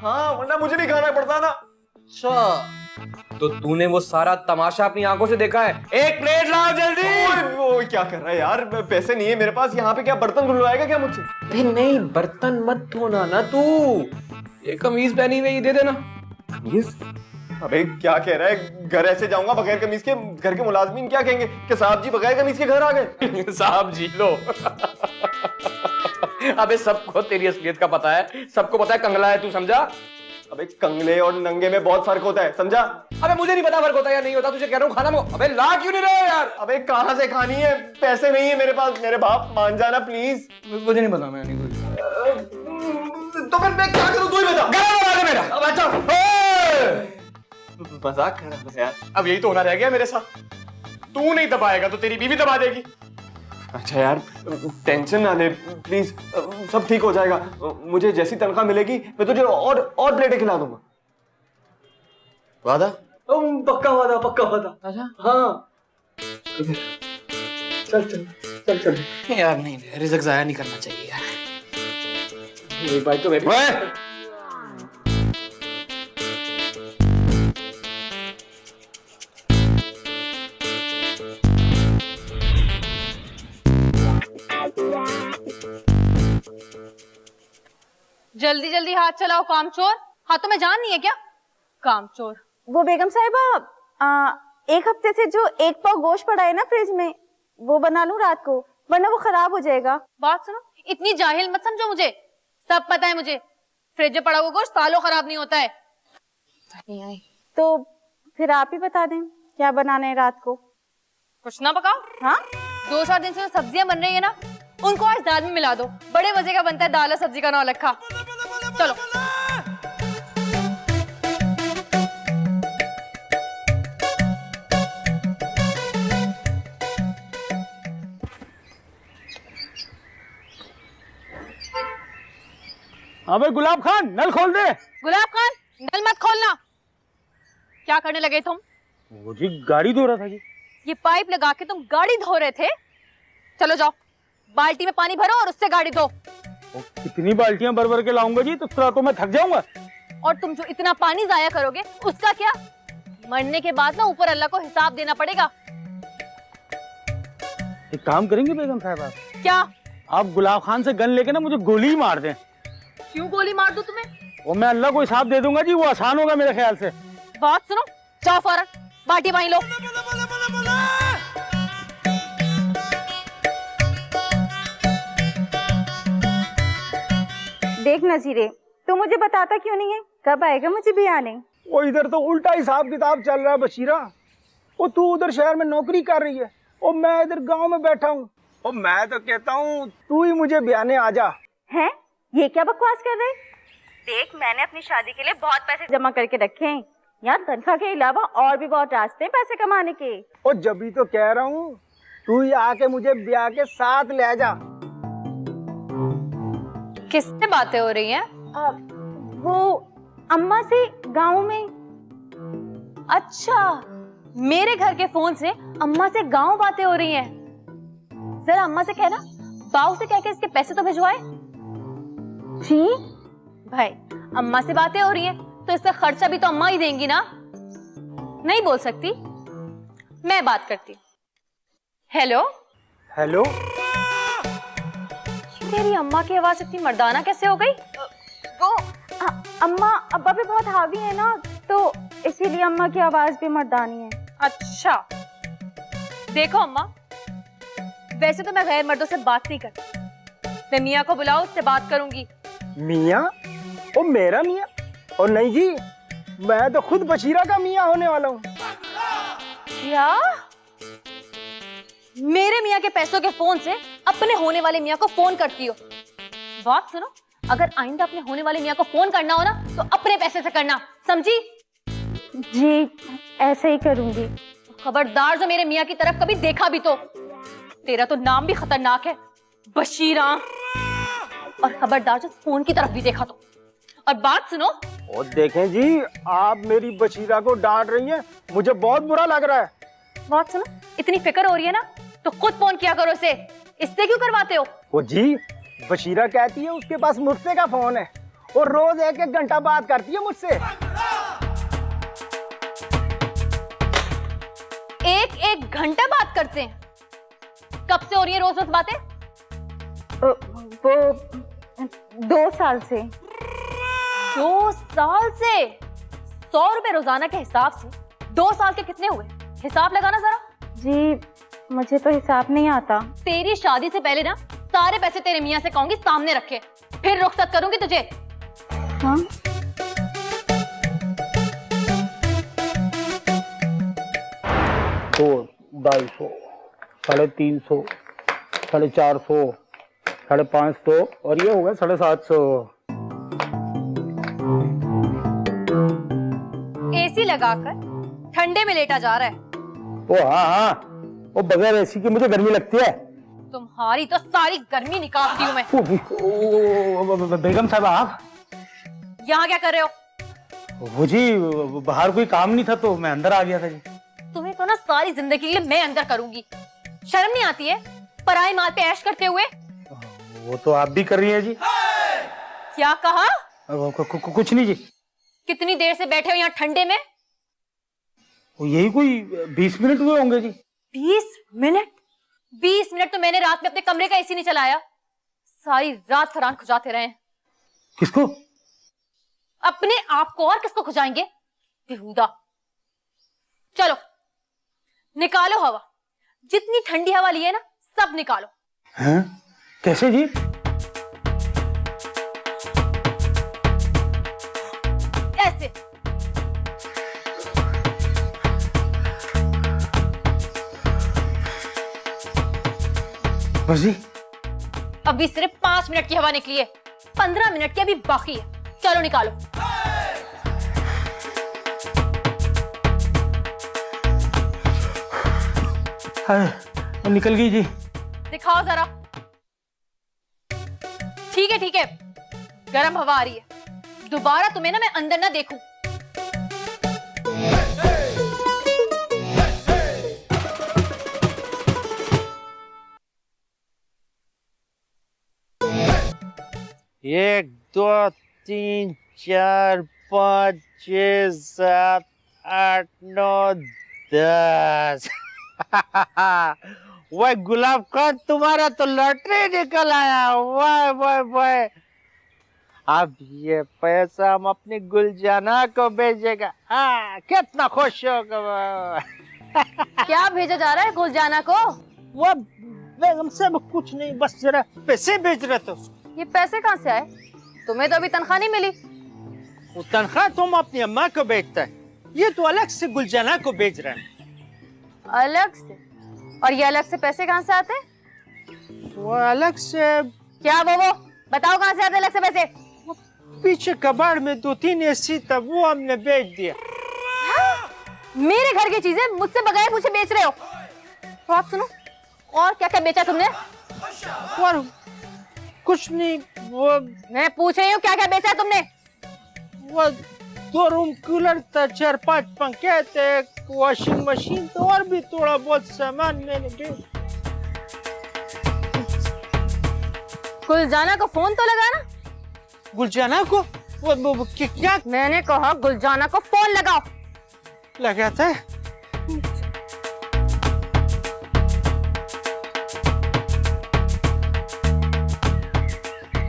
हाँ, वरना मुझे भी खाना पड़ता ना। अच्छा, तो तूने वो सारा तमाशा अपनी आंखों से देखा है? एक प्लेट लाओ जल्दी। वो क्या कर रहा है यार, पैसे नहीं है मेरे पास। यहाँ पे क्या बर्तन धुलवाएगा क्या मुझसे? अरे नहीं, बर्तन मत धोना ना तू, ये कमीज पहनी हुई दे देना। कमीज? अबे क्या कह रहा है, घर ऐसे जाऊंगा बगैर कमीज के? घर के मुलाजमीन क्या कहेंगे कि साहब जी बगैर कमीज के घर आ गए? साहब जी लो। अबे सबको तेरी असलियत का पता है, सबको पता है कंगला है तू, समझा? अबे कंगले और नंगे में बहुत फर्क होता है, समझा? अबे मुझे नहीं पता फर्क होता या नहीं होता, तुझे कह रहा हूँ खाना में। अबे ला क्यों नहीं रहे हो यार? अबे कहाँ से खानी है, पैसे नहीं है मेरे पास। मेरे बाप मान जाना प्लीज। मुझे नहीं पता, मैं नहीं तो फिर मैं क्या करूँ, तू ही बता। गला दबा दे मेरा। अब अच्छा मजाक कर रहा था यार। अब यही तो होना रह गया मेरे साथ, तू नहीं दबाएगा तो तेरी बीवी दबा देगी। अच्छा यार, टेंशन ना ले प्लीज, सब ठीक हो जाएगा। मुझे जैसी तनख्वाह मिलेगी मैं तुझे और प्लेटें खिला दूंगा। वादा? पक्का वादा, पक्का वादा। अच्छा हाँ चल चल चल चल। यार नहीं, रिज़्क जाया नहीं करना चाहिए यार। एक बार तो मैं भी... जल्दी जल्दी हाथ चलाओ कामचोर। हाथों में जान नहीं है क्या? कामचोर। वो बेगम साहिबा, 1 हफ्ते से जो 1 पाव गोश्त पड़ा है ना फ्रिज में, वो बना लूं रात को, वरना वो खराब हो जाएगा। बात सुनो, इतनी जाहिल मत समझो मुझे, सब पता है मुझे। फ्रिज में पड़ा हुआ गोश्त सालों खराब नहीं होता है। तो फिर आप ही बता दें क्या बनाना है रात को। कुछ ना पकाओ। हाँ, 2-4 दिन से जो सब्जियां बन रही है ना, उनको आज दाल में मिला दो। बड़े मजे का बनता है दाल और सब्जी का नौलखा। चलो। अबे गुलाब खान नल खोल दे। गुलाब खान नल मत खोलना। क्या करने लगे तुम? वो जी गाड़ी धो रहा था जी। ये पाइप लगा के तुम गाड़ी धो रहे थे? चलो जाओ, बाल्टी में पानी भरो और उससे गाड़ी धो। कितनी बाल्टियां भर भर के लाऊंगा जी, तो मैं थक जाऊंगा। और तुम जो इतना पानी जाया करोगे उसका क्या? मरने के बाद ना ऊपर अल्लाह को हिसाब देना पड़ेगा। एक काम करेंगे बेगम साहब आप? क्या? आप गुलाब खान से गन लेके ना मुझे गोली ही मार दें। क्यों गोली मार दूं तुम्हें? वो मैं अल्लाह को हिसाब दे दूंगा जी, वो आसान होगा मेरे ख्याल से। बात सुनो, जाओ फौरन बाल्टी पानी लो। देख नजीरे, तू मुझे बताता क्यों नहीं है? कब आएगा मुझे भी आने? वो इधर तो उल्टा हिसाब किताब चल रहा है बशीरा। वो तू उधर शहर में नौकरी कर रही है और मैं इधर गांव में बैठा हूँ। और मैं तो कहता हूँ तू ही मुझे ब्याने आ जा। हैं? ये क्या बकवास कर रहे? देख, मैंने अपनी शादी के लिए बहुत पैसे जमा करके रखे हैं। यहाँ तनख्वाह के अलावा और भी बहुत रास्ते हैं पैसे कमाने के। और जब ही तो कह रहा हूँ तू ही आके मुझे ब्याह के साथ ले जा। किससे बातें हो रही हैं? वो अम्मा से गांव में। अच्छा, मेरे घर के फोन से अम्मा से गांव बातें हो रही हैं। जरा अम्मा से कहना बाऊ से कह के इसके पैसे तो भिजवाए। जी भाई, अम्मा से बातें हो रही हैं तो इसका खर्चा भी तो अम्मा ही देंगी ना। नहीं बोल सकती? मैं बात करती हूँ। Hello hello. तेरी अम्मा की आवाज इतनी मर्दाना कैसे हो गई? वो अम्मा अब्बा भी बहुत हावी है ना, तो इसीलिए अम्मा की आवाज भी मर्दानी है। अच्छा, देखो अम्मा, वैसे तो मैं गैर मर्दों से बात नहीं करती। मैं मियाँ को बुलाओ, उससे बात करूंगी। मियाँ? ओ मेरा मियाँ? और नहीं जी, मैं तो खुद बशीरा का मियाँ होने वाला हूँ। क्या? मेरे मियाँ के पैसों के फोन से अपने होने वाले मियाँ को फोन करती हो? बात सुनो, अगर आइंदा अपने होने वाले मियाँ को फोन करना हो ना तो अपने पैसे से करना, समझी? जी ऐसे ही करूंगी। खबरदार जो मेरे मियाँ की तरफ कभी देखा भी तो। तेरा तो नाम भी खतरनाक है, बशीरा। और खबरदार जो फोन की तरफ भी देखा तो। और बात सुनो। और देखें जी, आप मेरी बशीरा को डांट रही हैं, मुझे बहुत बुरा लग रहा है। बात सुनो, इतनी फिक्र हो रही है ना तो खुद फोन किया करो इसे। इससे क्यों करवाते हो? वो जी, बशीरा कहती है उसके पास मुझसे का फोन है और रोज 1-1 घंटा बात करती है मुझसे। 1-1 घंटा बात करते हैं? कब से हो रही है रोज रोज बातें? वो 2 साल से। 2 साल से? 100 रुपए रोजाना के हिसाब से 2 साल के कितने हुए? हिसाब लगाना जरा। जी मुझे तो हिसाब नहीं आता। तेरी शादी से पहले ना सारे पैसे तेरे मियाँ से कहूंगी सामने रखे, फिर रुखसत करूंगी तुझे। हाँ? तो 250, 350, 450, 550 और ये हो गया 750। एसी लगाकर ठंडे में लेटा जा रहा है। ओ हाँ, वो बगैर एसी के मुझे गर्मी लगती है। तुम्हारी तो सारी गर्मी निकालती हूँ मैं। बेगम साहब आप यहाँ क्या कर रहे हो? वो जी बाहर कोई काम नहीं था तो मैं अंदर आ गया था जी। तुम्हें तो ना सारी जिंदगी के लिए मैं अंदर करूंगी। शर्म नहीं आती है पराई माल पे ऐश करते हुए? वो तो आप भी कर रही हैं जी। क्या कहा? कुछ नहीं जी। कितनी देर से बैठे हो यहाँ ठंडे में? यही कोई 20 मिनट हुए होंगे जी। 20 मिनट? 20 मिनट तो मैंने रात में अपने कमरे का एसी नहीं चलाया। सारी रात फरहान खुजाते रहे। किसको? अपने आप को। और किसको खुजाएंगे? बेहुदा। चलो निकालो हवा, जितनी ठंडी हवा ली है ना सब निकालो। हैं? कैसे जी? ऐसे। बस जी? अभी सिर्फ 5 मिनट की हवा निकली है, 15 मिनट की अभी बाकी है। चलो निकालो। निकल गई जी। दिखाओ जरा। ठीक है गर्म हवा आ रही है, दोबारा तुम्हें ना मैं अंदर ना देखूं। एक दो तीन चार पाँच छः सात आठ नौ 10। वह गुलाब खान तुम्हारा तो लॉटरी निकल आया। वाह वाह वाह। अब ये पैसा हम अपनी गुलजाना को भेजेगा। हाँ, कितना खुश होगा वो। क्या भेजा जा रहा है गुलजाना को? वो बेगम साहब कुछ नहीं, बस जरा पैसे भेज रहे थे। ये पैसे कहाँ से आए? तुम्हें तो अभी तनख्वाह नहीं मिली। वो तनख्वाह तुम अपनी अम्मा को भेजता है, ये तो अलग से गुलजाना को भेज रहा है। अलग से? और ये अलग से पैसे कहाँ से आते? वो अलग से क्या वो बताओ कहाँ से आते अलग से पैसे? पीछे कबाड़ में 2-3 एसी था, वो हमने बेच दिया। मेरे घर की चीजें मुझसे बगैर मुझे बेच रहे हो? तो आप सुनो, और क्या क्या बेचा तुमने? और कुछ नहीं, वो मैं पूछ रही हूँ क्या क्या बेचा तुमने? वो 2 रूम कूलर था, 4-5 पंखे थे, वॉशिंग मशीन तो और भी थोड़ा बहुत सामान मैंने बेच। गुलजाना को फोन तो लगाना। गुलजाना को? वो क्या? मैंने कहा गुलजाना को फोन लगाओ। लगाता है।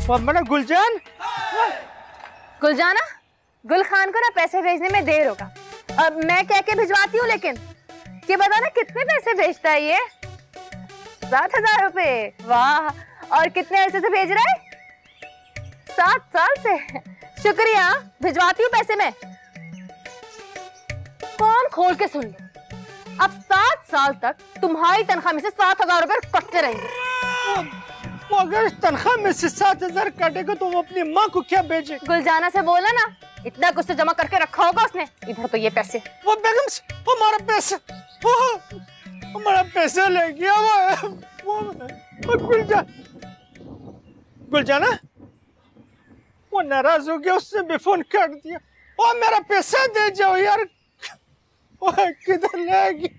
और मैंने गुलजाना गुल खान को ना पैसे भेजने में देर होगा। अब मैं कह के भिजवाती हूँ, लेकिन ये बता ना कितने पैसे भेजता है ये? 7,000 रुपए। वाह। और कितने अरसे से भेज रहा है? 7 साल से। शुक्रिया, भिजवाती हूँ पैसे में। कौन खोल के सुन लो, अब 7 साल तक तुम्हारी तनख्वाह में से 7,000 रुपए कटते रहेंगे। वो अगर तनख्वाह में से 7,000 काटेगा तो वो अपनी माँ को क्या भेजे? गुलजाना से बोला ना, इतना कुछ तो जमा करके रखा होगा उसने। इधर तो ये पैसे। वो बेगम से हमारा पैसा, हमारा पैसा ले गया वो गुलजाना वो नाराज हो गया, उसने भी फोन काट दिया। और मेरा पैसा दे जाओ यार। वो किधर ले गया?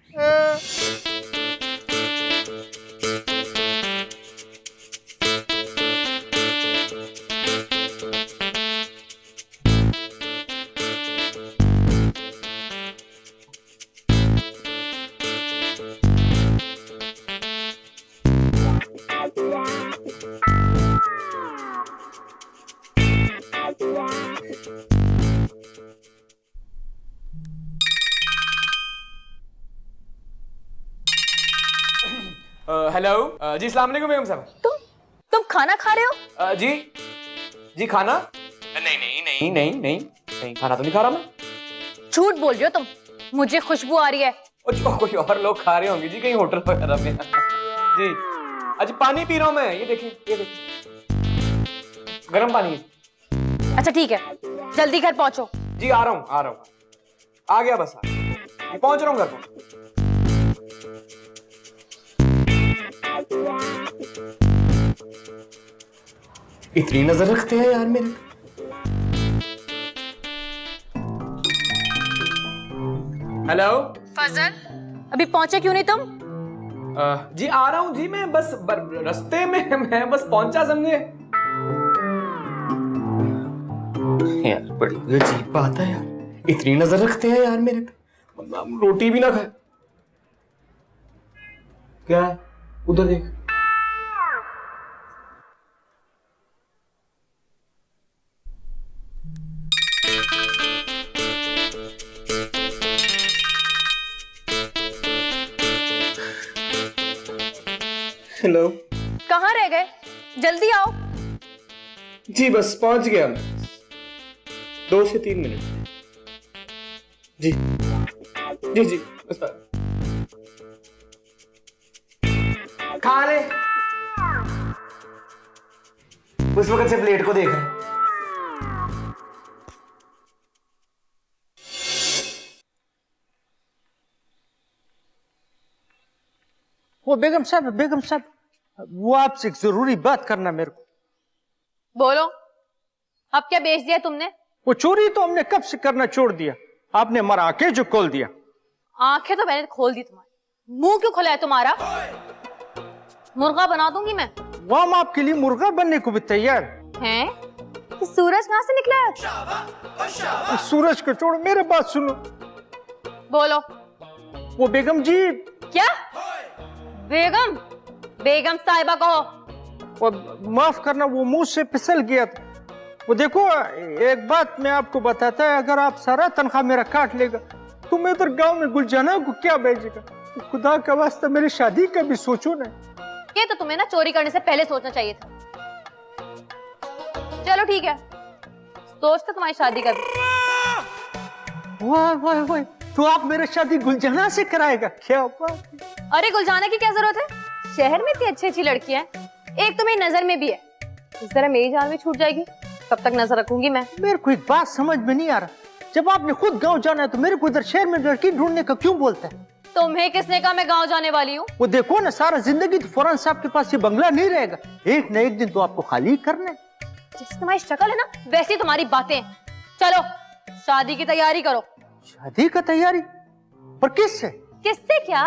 हेलो जी, अस्सलाम वालेकुम बेगम साहब। तुम खाना खा रहे हो? जी खाना? नहीं नहीं नहीं नहीं नहीं नहीं, खाना तो नहीं खा रहा मैं। झूठ बोल रहे हो तुम, मुझे खुशबू आ रही है। कोई और लोग खा रहे होंगे जी, कहीं होटल वगैरह में। जी अच्छा, पानी पी रहा हूँ मैं। ये देखिए गर्म पानी। अच्छा ठीक है, जल्दी घर पहुंचो। जी आ रहा हूँ आ गया, बस पहुंच रहा हूँ घर पर। इतनी नजर रखते हैं यार मेरे। हेलो फजल, अभी पहुंचे क्यों नहीं तुम? जी आ रहा हूँ जी, मैं बस रास्ते में मैं बस पहुंचा, समझे? यार बड़ी अजीब बात है यार, इतनी नजर रखते हैं यार मेरे पे, रोटी भी ना खाए। क्या है उधर देख। हेलो, कहाँ रह गए? जल्दी आओ। जी बस पहुंच गया मैं, 2 से 3 मिनट। जी जी जी बस खा ले। उस वक्त से प्लेट को देख रहे। वो बेगम साहब वो आपसे एक जरूरी बात करना मेरे को। बोलो। अब क्या बेच दिया तुमने? वो चोरी तो हमने कब से करना छोड़ दिया, आपने हमारा आंखें जो खोल दिया। आंखें तो मैंने खोल दी तुम्हारी, मुंह क्यों खुला है तुम्हारा? मुर्गा बना दूंगी मैं। वो हम आपके लिए मुर्गा बनने को भी तैयार हैं? ये सूरज कहाँ से निकला है? सूरज को छोड़ो, मेरे बात सुनो। बोलो। वो बेगम जी। क्या बेगम? बेगम साहिबा कहो। वो माफ करना, वो मुंह से फिसल गया था। वो देखो, एक बात मैं आपको बताता है, अगर आप सारा तनख्वाह मेरा काट लेगा तो मैं उधर गांव में गुलजाना को क्या भेजेगा? तो खुदा का वास्ता मेरी शादी का भी सोचो ना। ये तो तुम्हें ना चोरी करने से पहले सोचना चाहिए था। चलो ठीक है, सोचता तुम्हारी शादी का भी। वाह वाह वाह, तो आप मेरी शादी गुलजाना से कराएगा? क्या बात। अरे गुलजाना की क्या जरूरत है, शहर में इतनी अच्छी अच्छी लड़कियां हैं, एक तो मेरी नजर में भी है। इस तरह मेरी जान भी छूट जाएगी, तब तक नजर रखूंगी मैं। मेरे को एक बात समझ में नहीं आ रहा, जब आपने खुद गांव जाना है तो मेरे को इधर शहर में लड़की ढूंढने का क्यों बोलता है? तुम्हें किसने कहा मैं गांव जाने वाली हूँ? वो देखो ना, सारा जिंदगी तो फौरन साहब के पास ये बंगला नहीं रहेगा, एक न एक दिन तो आपको खाली करना है। जैसी तुम्हारी शक्ल है ना, वैसी तुम्हारी बातें। चलो शादी की तैयारी करो। शादी का तैयारी? पर किससे? किससे क्या?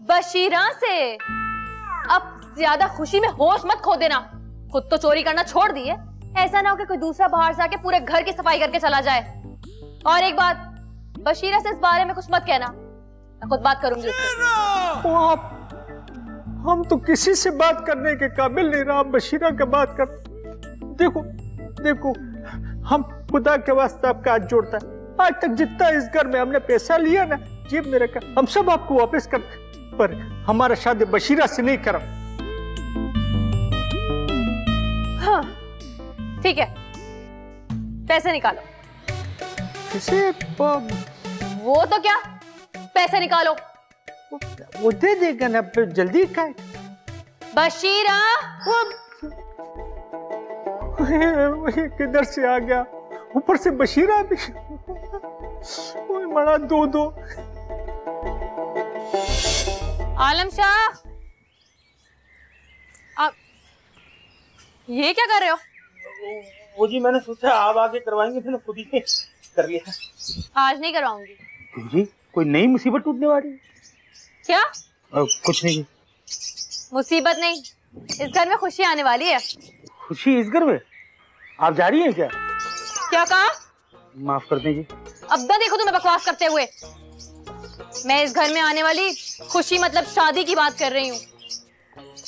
बशीरा से। अब ज्यादा खुशी में होश मत खो देना, खुद तो चोरी करना छोड़ दी है, ऐसा ना हो कि कोई दूसरा बाहर से आके पूरे घर की सफाई करके चला जाए। और एक बात, बशीरा से इस बारे में कुछ मत कहना, मैं खुद बात करूंगी उससे। आप, हम तो किसी से बात करने के काबिल नहीं रहा, आप बशीरा का बात कर। देखो देखो, हम खुदा के वास्ते आपका हाथ जोड़ता है, आज तक जितना इस घर में हमने पैसा लिया ना जेब में रखा, हम सब आपको वापस करते, पर हमारा शादी बशीरा से नहीं करा। हाँ, ठीक है, पैसे निकालो। किसे? वो तो क्या, पैसे निकालो। वो दे देगा ना, फिर जल्दी का। बशीरा। किधर से आ गया, ऊपर से बशीरा भी। बड़ा दो। आलम शाह, आप ये क्या कर रहे हो? वो जी मैंने सोचा आप आके करवाएंगे, फिर खुद ही कर लिया। आज नहीं करवाऊंगी। जी कोई नई मुसीबत टूटने वाली है क्या? कुछ नहीं। मुसीबत नहीं, इस घर में खुशी आने वाली है। खुशी इस घर में? आप जा रही हैं क्या? क्या कहा? माफ कर दें जी। अब ना देखो तुम्हें बकवास करते हुए। मैं इस घर में आने वाली खुशी मतलब शादी की बात कर रही हूँ।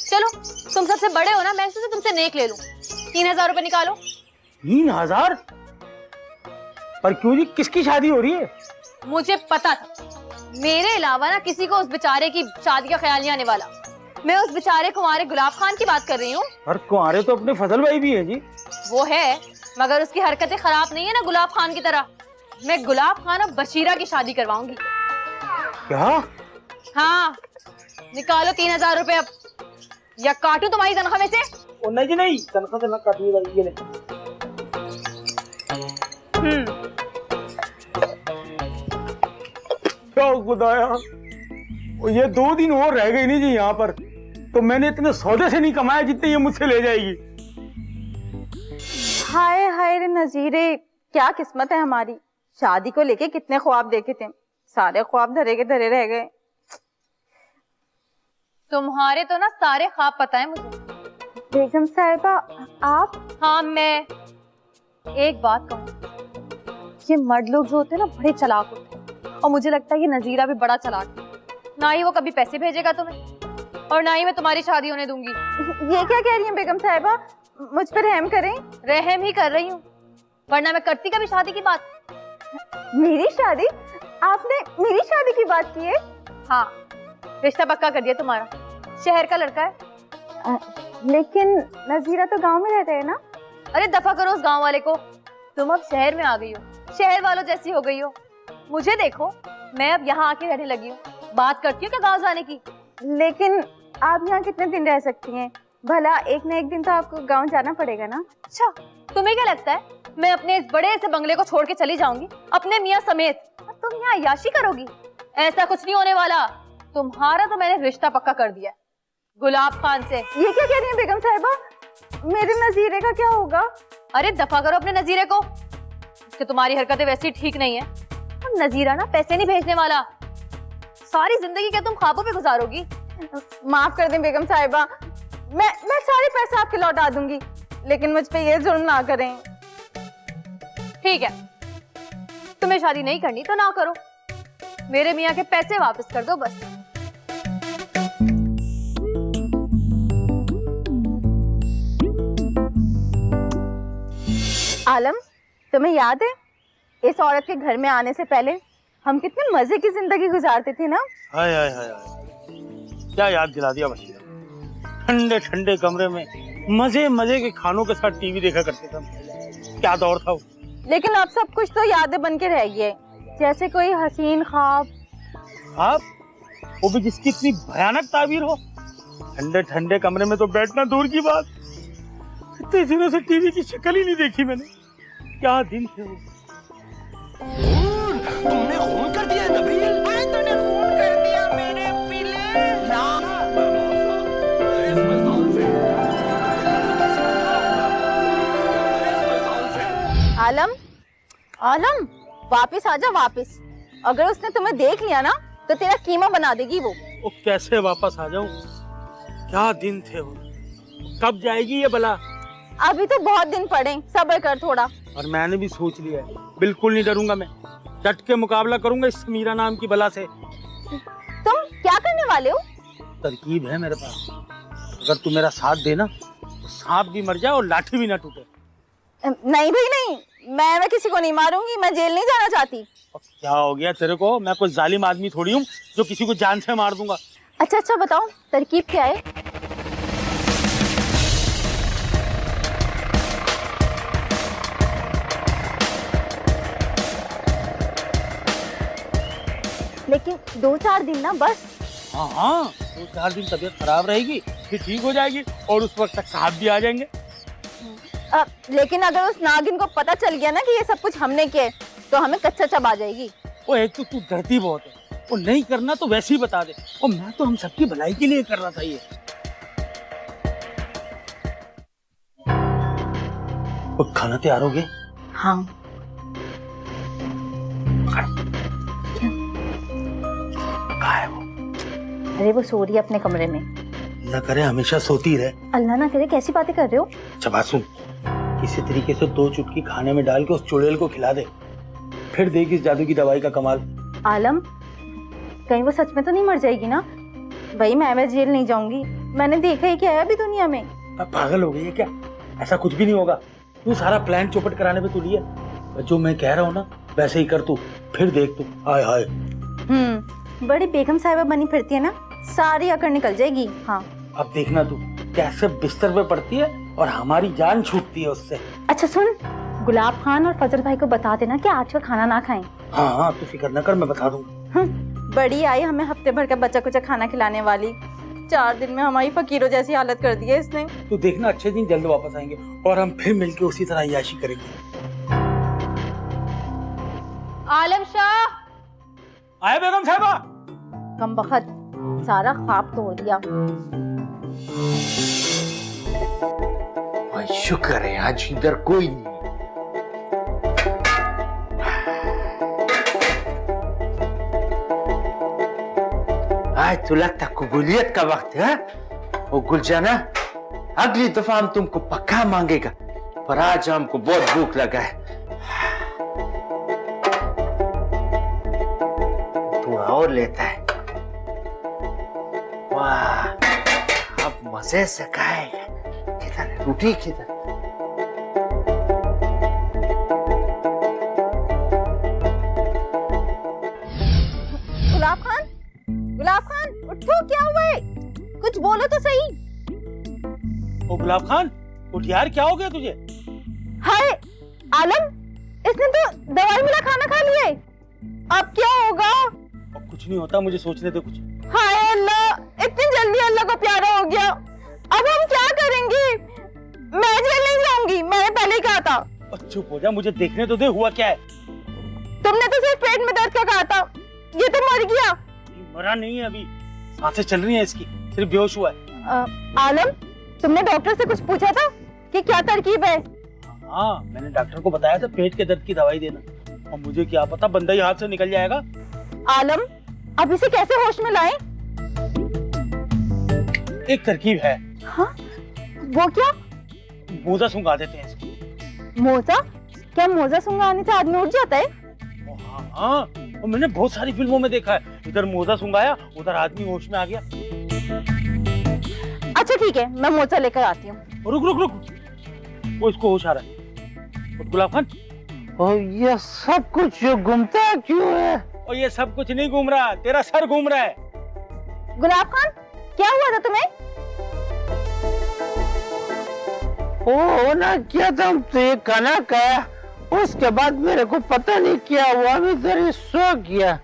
चलो तुम सबसे बड़े हो ना, मैं सोचा तुमसे नेक ले लूं। 3000 रुपए निकालो। 3000? पर क्यों जी, किसकी शादी हो रही है? मुझे पता था, मेरे अलावा ना किसी को उस बेचारे की शादी का ख्याल नहीं आने वाला। मैं उस बेचारे कुंवारे गुलाब खान की बात कर रही हूँ। और कुंवारे तो अपने फजल भाई भी हैं जी। वो है, मगर उसकी हरकतें खराब नहीं है ना गुलाब खान की तरह। मैं गुलाब खान और बशीरा की शादी करवाऊंगी। क्या? हाँ, निकालो 3000 रुपए अब, या काटू तुम्हारी तनख्वाह में से? ओ नहीं जी नहीं, तनख्वाह से ना काटिएगा, ये ले। क्या खुदाया, ये 2 दिन और रह गई नहीं जी यहाँ पर, तो मैंने इतने सौदे से नहीं कमाया जितने ये मुझसे ले जाएगी। हाय हाय रे नजीरे, क्या किस्मत है हमारी। शादी को लेके कितने ख्वाब देखे थे, सारे ख्वाब धरे के धरे रह गए। तुम्हारे तो ना सारे ख्वाब पता है मुझे। बेगम साहिबा आप? हाँ, मैं एक बात कहूँ, ये मर्द लोग जो होते हैं ना बड़े चालाक होते हैं, और मुझे लगता है ये नजीरा भी बड़ा चालाक है। ना ही वो कभी पैसे भेजेगा तुम्हें, और ना ही मैं तुम्हारी शादी होने दूंगी। ये क्या कह रही हैं बेगम साहिबा, मुझ पर रहम करें। रहम ही कर रही हूँ, वरना मैं करती कभी शादी की बात। मेरी शादी? आपने मेरी शादी की बात की है? हाँ, रिश्ता पक्का कर दिया तुम्हारा, शहर का लड़का है। लेकिन नजीरा तो गांव में रहते हैं ना। अरे दफा करो उस गांव वाले को, तुम अब शहर में आ गई हो, शहर वालों जैसी हो गई हो। मुझे देखो, मैं अब यहाँ आके रहने लगी हूँ, बात करती हूँ क्या गाँव जाने की। लेकिन आप यहाँ कितने दिन रह सकती हैं? भला एक न एक दिन तो आपको गांव जाना पड़ेगा ना। अच्छा, तुम्हें क्या लगता है मैं अपने इस बड़े से बंगले को छोड़ के चली जाऊंगी अपने मियाँ समेत, और तुम यहाँ अय्याशी करोगी? ऐसा कुछ नहीं होने वाला। तुम्हारा तो मैंने रिश्ता पक्का कर दिया गुलाब खान से। ये क्या कह रही है बेगम साहिबा? मेरे नजीरे का क्या होगा? अरे दफा करो अपने नजीरे को, कि तुम्हारी हरकतें वैसी ठीक नहीं है। और नजीरा ना पैसे नहीं भेजने वाला, सारी जिंदगी क्या तुम ख्वाबों पे गुजारोगी? माफ कर दें बेगम साहिबा, मैं सारे पैसे आपके लौटा दूंगी, लेकिन मुझ पे ये जुल्म ना करें। ठीक है, तुम्हें शादी नहीं करनी तो ना करो, मेरे मियाँ के पैसे वापस कर दो बस। आलम, तुम्हें याद है इस औरत के घर में आने से पहले हम कितने मजे की जिंदगी गुजारते थे ना? हाय हाय हाय, क्या याद दिला दिया बशीरा। ठंडे ठंडे कमरे में मजे मजे के खानों के साथ टीवी देखा करते थे, क्या दौर था वो। लेकिन अब सब कुछ तो यादें बन के रह गई है, जैसे कोई हसीन ख्वाब। आप वो भी जिसकी इतनी भयानक ताबीर हो। ठंडे ठंडे कमरे में तो बैठना दूर की बात, इतने दिनों से टीवी की शक्ल ही नहीं देखी मैंने। क्या दिन थे वो। तुमने खून कर दिया नबील। तूने खून कर दिया मेरे पीले। आलम, आलम, वापिस आजा वापिस। अगर उसने तुम्हें देख लिया ना तो तेरा कीमा बना देगी वो। कैसे वापस आ जाऊं? क्या दिन थे वो। कब जाएगी ये बला? अभी तो बहुत दिन पड़े, सब्र कर थोड़ा। और मैंने भी सोच लिया है, बिल्कुल नहीं डरूंगा मैं, डट के मुकाबला करूंगा इस समीरा नाम की बला से। तुम क्या करने वाले हो? तरकीब है मेरे पास, अगर तू मेरा साथ देना तो सांप भी मर जाए और लाठी भी ना टूटे। नहीं भाई नहीं, मैं किसी को नहीं मारूंगी, मैं जेल नहीं जाना चाहती। क्या हो गया तेरे को? मैं कोई जालिम आदमी थोड़ी हूँ जो किसी को जान से मार दूंगा। अच्छा बताओ तरकीब क्या है? लेकिन 2-4 दिन ना बस। हाँ, 2-4 दिन तबीयत खराब रहेगी, फिर ठीक हो जाएगी और उस वक्त तक साहब भी आ जाएंगे। लेकिन अगर उस नागिन को पता चल गया ना कि ये सब कुछ हमने किया है, तो हमें कच्चा चबा जाएगी। वो एक तो तू डरती बहुत है, वो नहीं करना तो वैसे ही बता दे, और मैं तो हम सबकी भलाई के लिए कर रहा था ये। वो खाना तैयार हो गया? हाँ। कहाँ है वो? अरे वो सो रही है अपने कमरे में। न करे हमेशा सोती रहे। अल्लाह ना करे, कैसी बातें कर रहे हो? अच्छा बात सुन, किसी तरीके से 2 चुटकी खाने में डाल के उस चुड़ैल को खिला दे, फिर देख इस जादू की दवाई का कमाल। आलम, कहीं वो सच में तो नहीं मर जाएगी ना? भाई मैं जेल नहीं जाऊंगी, मैंने देखा ही क्या है अभी दुनिया में। अब पागल हो गई है क्या? ऐसा कुछ भी नहीं होगा, तू सारा प्लान चौपट कराने पे तुली है। जो मैं कह रहा हूँ ना वैसे ही कर तू, फिर देख तू। हाय हाय, बड़ी बेगम साहिबा बनी फिरती है ना, सारी अकड़ निकल जाएगी। हाँ अब देखना तू कैसे बिस्तर पे पड़ती है और हमारी जान छूटती है उससे। अच्छा सुन, गुलाब खान और फजल भाई को बता देना कि आज का खाना ना खाएं। हाँ हाँ तू फिक्र न कर, मैं बता दूंगा। बड़ी आई हमें हफ्ते भर का बच्चा कुचा खाना खिलाने वाली, 4 दिन में हमारी फकीरों जैसी हालत कर दी है इसने। तू देखना अच्छे दिन जल्द वापस आएंगे और हम फिर मिलके उसी तरह याशी करेंगे। आलम शाह आए बेगम साहिबा। कमबख्त, सारा ख्वाब तोड़ दिया। शुक्र है आज इधर कोई नहीं। आज तो लगता कबूलियत का वक्त है। वो गुलजाना, अगली दफा हम तुमको पक्का मांगेगा, पर आज हमको बहुत भूख लगा है। थोड़ा और लेता है। वाह, अब मजे से खाएगा। किधर रोटी किधर? गुलाब खान, गुलाब खान उठो, क्या हुआ है? कुछ बोलो तो सही। ओ गुलाब खान उठ यार, क्या हो गया तुझे? हाय आलम, इसने तो दवाई मिला खाना खा लिया है, अब क्या होगा? अब कुछ नहीं होता, मुझे सोचने दे कुछ। हाय अल्लाह, इतनी जल्दी अल्लाह का प्यारा हो गया, अब हम क्या करेंगे? मैं जेल नहीं जाऊंगी, मैंने पहले ही कहा था। चुप हो जा, मुझे देखने तो दे, हुआ क्या है? तुमने तो सिर्फ पेट में दर्द का कहा था, ये तो मर गया। मरा नहीं है, अभी सांसें चल रही हैं इसकी, सिर्फ बेहोश हुआ है। आलम, तुमने डॉक्टर से कुछ पूछा था? कि क्या तरकीब है? हाँ, मैंने डॉक्टर को बताया था पेट के दर्द की दवाई देना, और मुझे क्या पता बंदा ही हाथ से निकल जाएगा। आलम, अब इसे कैसे होश में लाएं? एक तरकीब है। हाँ? वो क्या? मोजा सुंघा देते हैं इसको। मोजा? क्या मोजा सुंघाने से आदमी उठ जाता है? हाँ, और मैंने बहुत सारी फिल्मों में देखा है, इधर मोजा सुंघाया उधर आदमी होश में आ गया। अच्छा ठीक है, मैं मोजा लेकर आती हूँ। रुक रुक रुक, वो इसको होश आ रहा है। और गुलाब खान, और ये सब कुछ घूमता क्यों है? और ये सब कुछ नहीं घूम रहा, तेरा सर घूम रहा है। गुलाब खान, क्या हुआ था तुम्हें? ओ ना क्या तुम तो ये खाना खाया, उसके बाद मेरे को पता नहीं क्या हुआ, मैं जरा सो गया।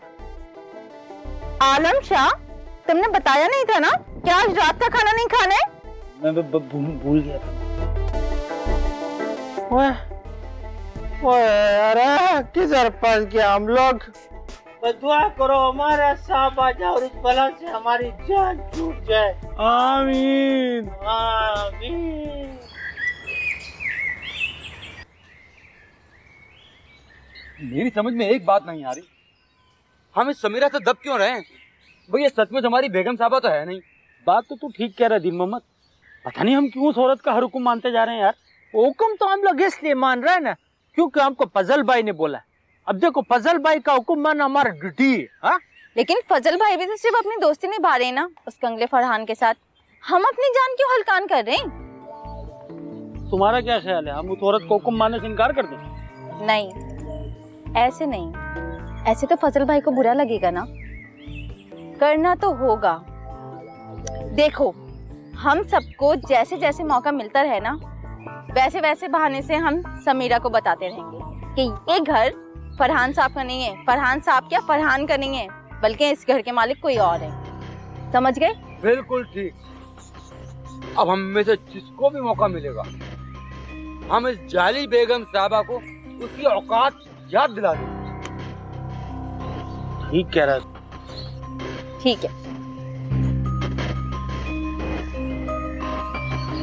आलम शाह, तुमने बताया नहीं था ना कि आज रात का खाना नहीं खाना है? मैं भूल गया था। अरे किधर फंस गया हम लोग? दुआ करो हमारा सांप आ जाए और इस बला से हमारी जान छूट जाए। आमीन आमीन। मेरी समझ में एक बात नहीं आ रही, हम इस समीरा से दब क्यों रहे हैं? भैया सचमुच हमारी बेगम साहबा तो है नहीं। बात तो तू ठीक कह रहा है दीन मोहम्मद, पता नहीं हम क्यों उस औरत का हर हुक्म मानते जा रहे हैं यार। हुक्म तो हम लोग इसलिए मान रहे हैं ना क्योंकि हमको फजल भाई ने बोला है। अब देखो, फजल भाई का हुक्म मानना हमारा ड्यूटी है। हाँ? लेकिन फजल भाई भी तो सिर्फ अपनी दोस्ती निभा रहे हैं ना उस कंगले फरहान के साथ। हम अपनी जान क्यों हलकान कर रहे हैं? तुम्हारा क्या ख्याल है, हम उस औरत को हुक्म मानने से इनकार कर दें? नहीं, ऐसे नहीं। ऐसे तो फजल भाई को बुरा लगेगा ना, करना तो होगा। देखो, हम सबको जैसे जैसे मौका मिलता रहे ना, वैसे वैसे बहाने से हम समीरा को बताते रहेंगे कि ये घर फरहान साहब का नहीं है, फरहान साहब क्या फरहान का नहीं है, बल्कि इस घर के मालिक कोई और है। समझ गए? बिल्कुल ठीक। अब हम में से जिसको भी मौका मिलेगा, हम इस जाली बेगम साहबा को उसकी औकात याद दिला देंगे। ठीक कह रहा है। ठीक है।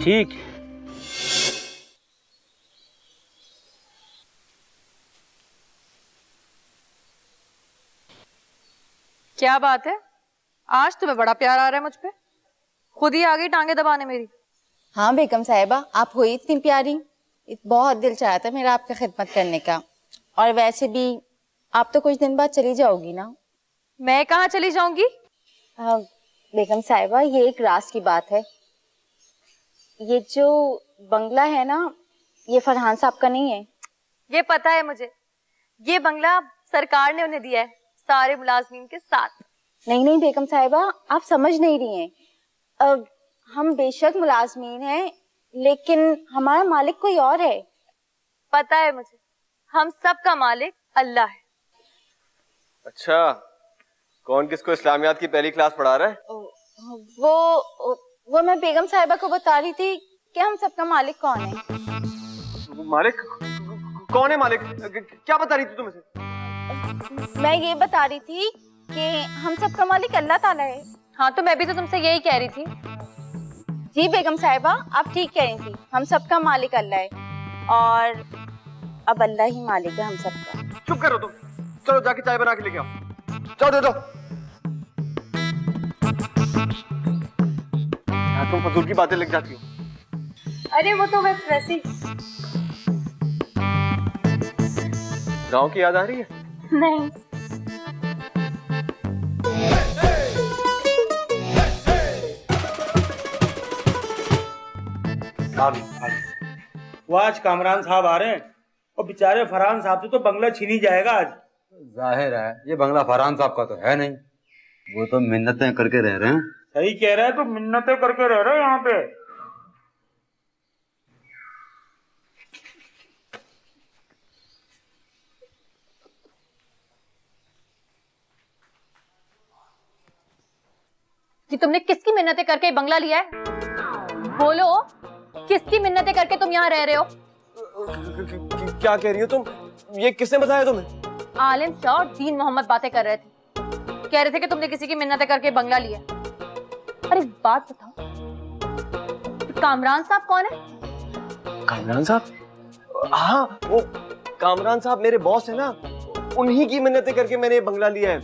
ठीक। क्या बात है, आज तुम्हें बड़ा प्यार आ रहा है मुझ पे, खुद ही आ गई टांगे दबाने मेरी। हाँ बेगम साहिबा, आप हुई इतनी प्यारी, बहुत दिल चाहा था मेरा आपका खिदमत करने का। और वैसे भी आप तो कुछ दिन बाद चली जाओगी ना। मैं कहाँ चली जाऊंगी? बेगम साहिबा, ये एक राज की बात है। ये जो बंगला है ना, ये फरहान साहब का नहीं है। ये पता है मुझे, ये बंगला सरकार ने उन्हें दिया है सारे मुलाजमीन के साथ। नहीं नहीं बेगम साहिबा, आप समझ नहीं रही हैं। हम बेशक मुलाजमीन हैं, लेकिन हमारा मालिक कोई और है। पता है मुझे, हम सब का मालिक अल्लाह है। अच्छा, कौन किसको इस्लामियात की पहली क्लास पढ़ा रहा है? वो मैं बेगम साहिबा को बता रही थी कि हम सबका मालिक कौन है। मालिक? कौन है मालिक? क्या बता रही थी तुम इसे? मैं ये बता रही थी कि हम सबका मालिक अल्लाह ताला है। हाँ, तो मैं भी तो तुमसे यही कह रही थी। जी बेगम साहिबा, आप ठीक कह रही थी, हम सबका मालिक अल्लाह है, और अब अल्लाह ही मालिक है हम सबका। चुप करो तुम, चलो जाके चाय बना के लेके आओ। जाओ दे दो। तुम फजूल की बातें लग जाती हो। अरे वो तो बस वैसे ही। गाँव की याद आ रही है? नहीं। वो आज कामरान साहब आ रहे हैं और बेचारे फरहान साहब से तो बंगला छीन ही जाएगा आज। जाहिर है ये बंगला फरहान साहब का तो है नहीं, वो तो मिन्नतें करके रह रहे हैं। सही कह रहा है, तो मिन्नतें करके रह रहे हैं यहाँ पे। कि तुमने किसकी मिन्नतें करके ये बंगला लिया है? बोलो, किसकी मिन्नतें करके तुम यहाँ रह रहे हो? क्या कह रही हो तुम? ये किसने बताया तुम्हें? आलिम शाह और दीन मोहम्मद बातें कर रहे थे, कह रहे थे कि तुमने किसी की मिन्नतें करके बंगला लिया। अरे बात बताओ, कामरान साहब कौन है? कामरान साहब? हाँ, वो कामरान साहब मेरे बॉस है ना, उन्हीं की मिन्नतें करके मैंने ये बंगला लिया है।